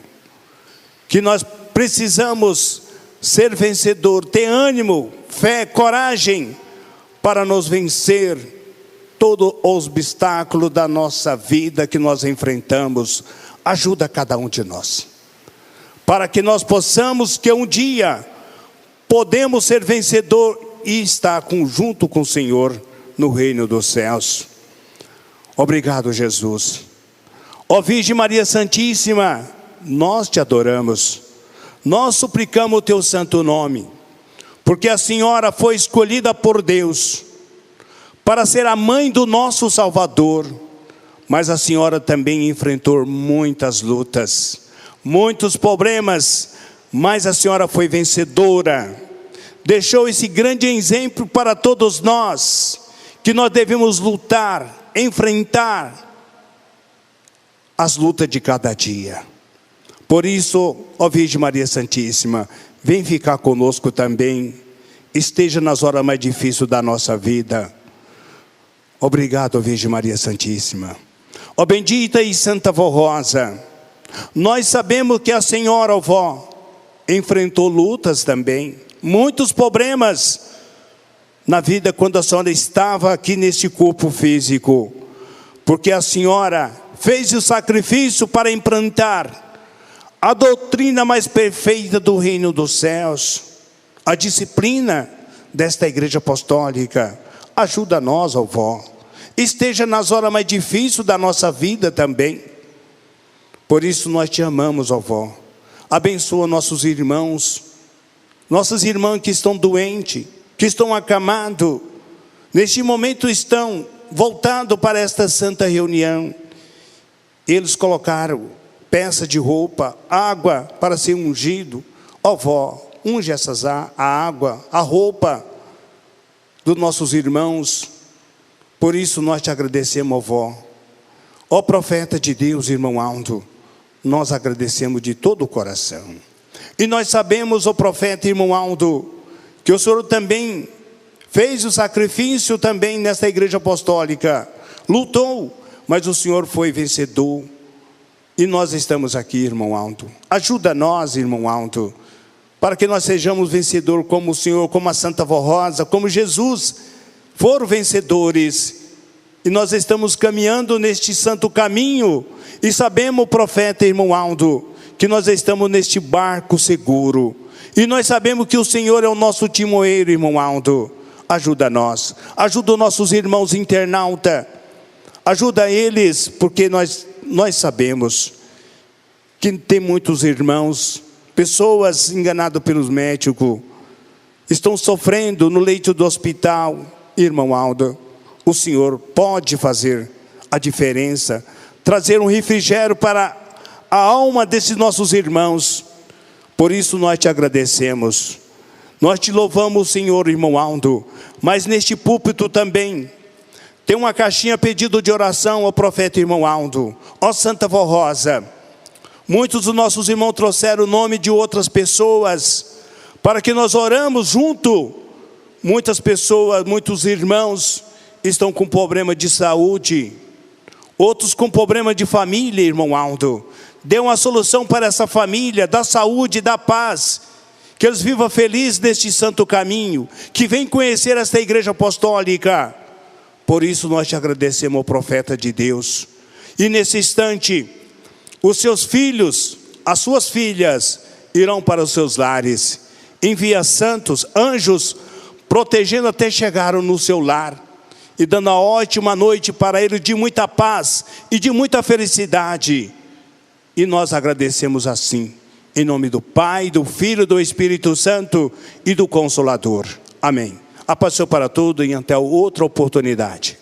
que nós precisamos ser vencedor, ter ânimo, fé, coragem, para nos vencer todo obstáculo da nossa vida que nós enfrentamos. Ajuda cada um de nós, para que nós possamos, que um dia, podemos ser vencedor e estar junto com o Senhor no reino dos céus. Obrigado, Jesus. Ó Virgem Maria Santíssima, nós te adoramos, nós suplicamos o teu santo nome, porque a Senhora foi escolhida por Deus para ser a mãe do nosso Salvador. Mas a Senhora também enfrentou muitas lutas, muitos problemas, mas a Senhora foi vencedora. Deixou esse grande exemplo para todos nós, que nós devemos lutar, enfrentar as lutas de cada dia. Por isso, ó Virgem Maria Santíssima, vem ficar conosco também, esteja nas horas mais difíceis da nossa vida. Obrigado, ó Virgem Maria Santíssima. Ó bendita e santa Vó Rosa, nós sabemos que a Senhora, ó Vó, enfrentou lutas também, muitos problemas, na vida quando a senhora estava aqui neste corpo físico, porque a senhora fez o sacrifício para implantar a doutrina mais perfeita do reino dos céus, a disciplina desta igreja apostólica. Ajuda nós, ó vó, esteja nas horas mais difíceis da nossa vida também. Por isso nós te amamos, ó vó. Abençoa nossos irmãos, nossas irmãs que estão doentes, que estão acamados, neste momento estão voltados para esta santa reunião. Eles colocaram peça de roupa, água para ser ungido. Ó vó, unge a água, a roupa dos nossos irmãos. Por isso nós te agradecemos, ó vó. Ó profeta de Deus, irmão Aldo, nós agradecemos de todo o coração. E nós sabemos, ó profeta, irmão Aldo, que o Senhor também fez o sacrifício também nesta igreja apostólica. Lutou, mas o Senhor foi vencedor. E nós estamos aqui, irmão Aldo. Ajuda nós, irmão Aldo, para que nós sejamos vencedores como o Senhor, como a Santa Vó Rosa, como Jesus foram vencedores. E nós estamos caminhando neste santo caminho. E sabemos, profeta, irmão Aldo, que nós estamos neste barco seguro. E nós sabemos que o Senhor é o nosso timoeiro, irmão Aldo. Ajuda nós, ajuda os nossos irmãos internautas. Ajuda eles, porque nós sabemos que tem muitos irmãos, pessoas enganadas pelos médicos, estão sofrendo no leito do hospital. Irmão Aldo, o Senhor pode fazer a diferença, trazer um refrigério para a alma desses nossos irmãos. Por isso nós te agradecemos, nós te louvamos, Senhor, irmão Aldo. Mas neste púlpito também tem uma caixinha pedido de oração ao profeta, irmão Aldo. Ó Santa Vó Rosa, muitos dos nossos irmãos trouxeram o nome de outras pessoas, para que nós oramos junto. Muitas pessoas, muitos irmãos estão com problema de saúde, outros com problema de família, irmão Aldo. Dê uma solução para essa família, da saúde, da paz, que eles vivam felizes neste santo caminho, que venham conhecer esta igreja apostólica. Por isso nós te agradecemos, profeta de Deus. E nesse instante, os seus filhos, as suas filhas, irão para os seus lares. Envia santos, anjos, protegendo até chegaram no seu lar. E dando uma ótima noite para ele de muita paz e de muita felicidade. E nós agradecemos assim, em nome do Pai, do Filho, do Espírito Santo e do Consolador. Amém. A paz seja para todos e até outra oportunidade.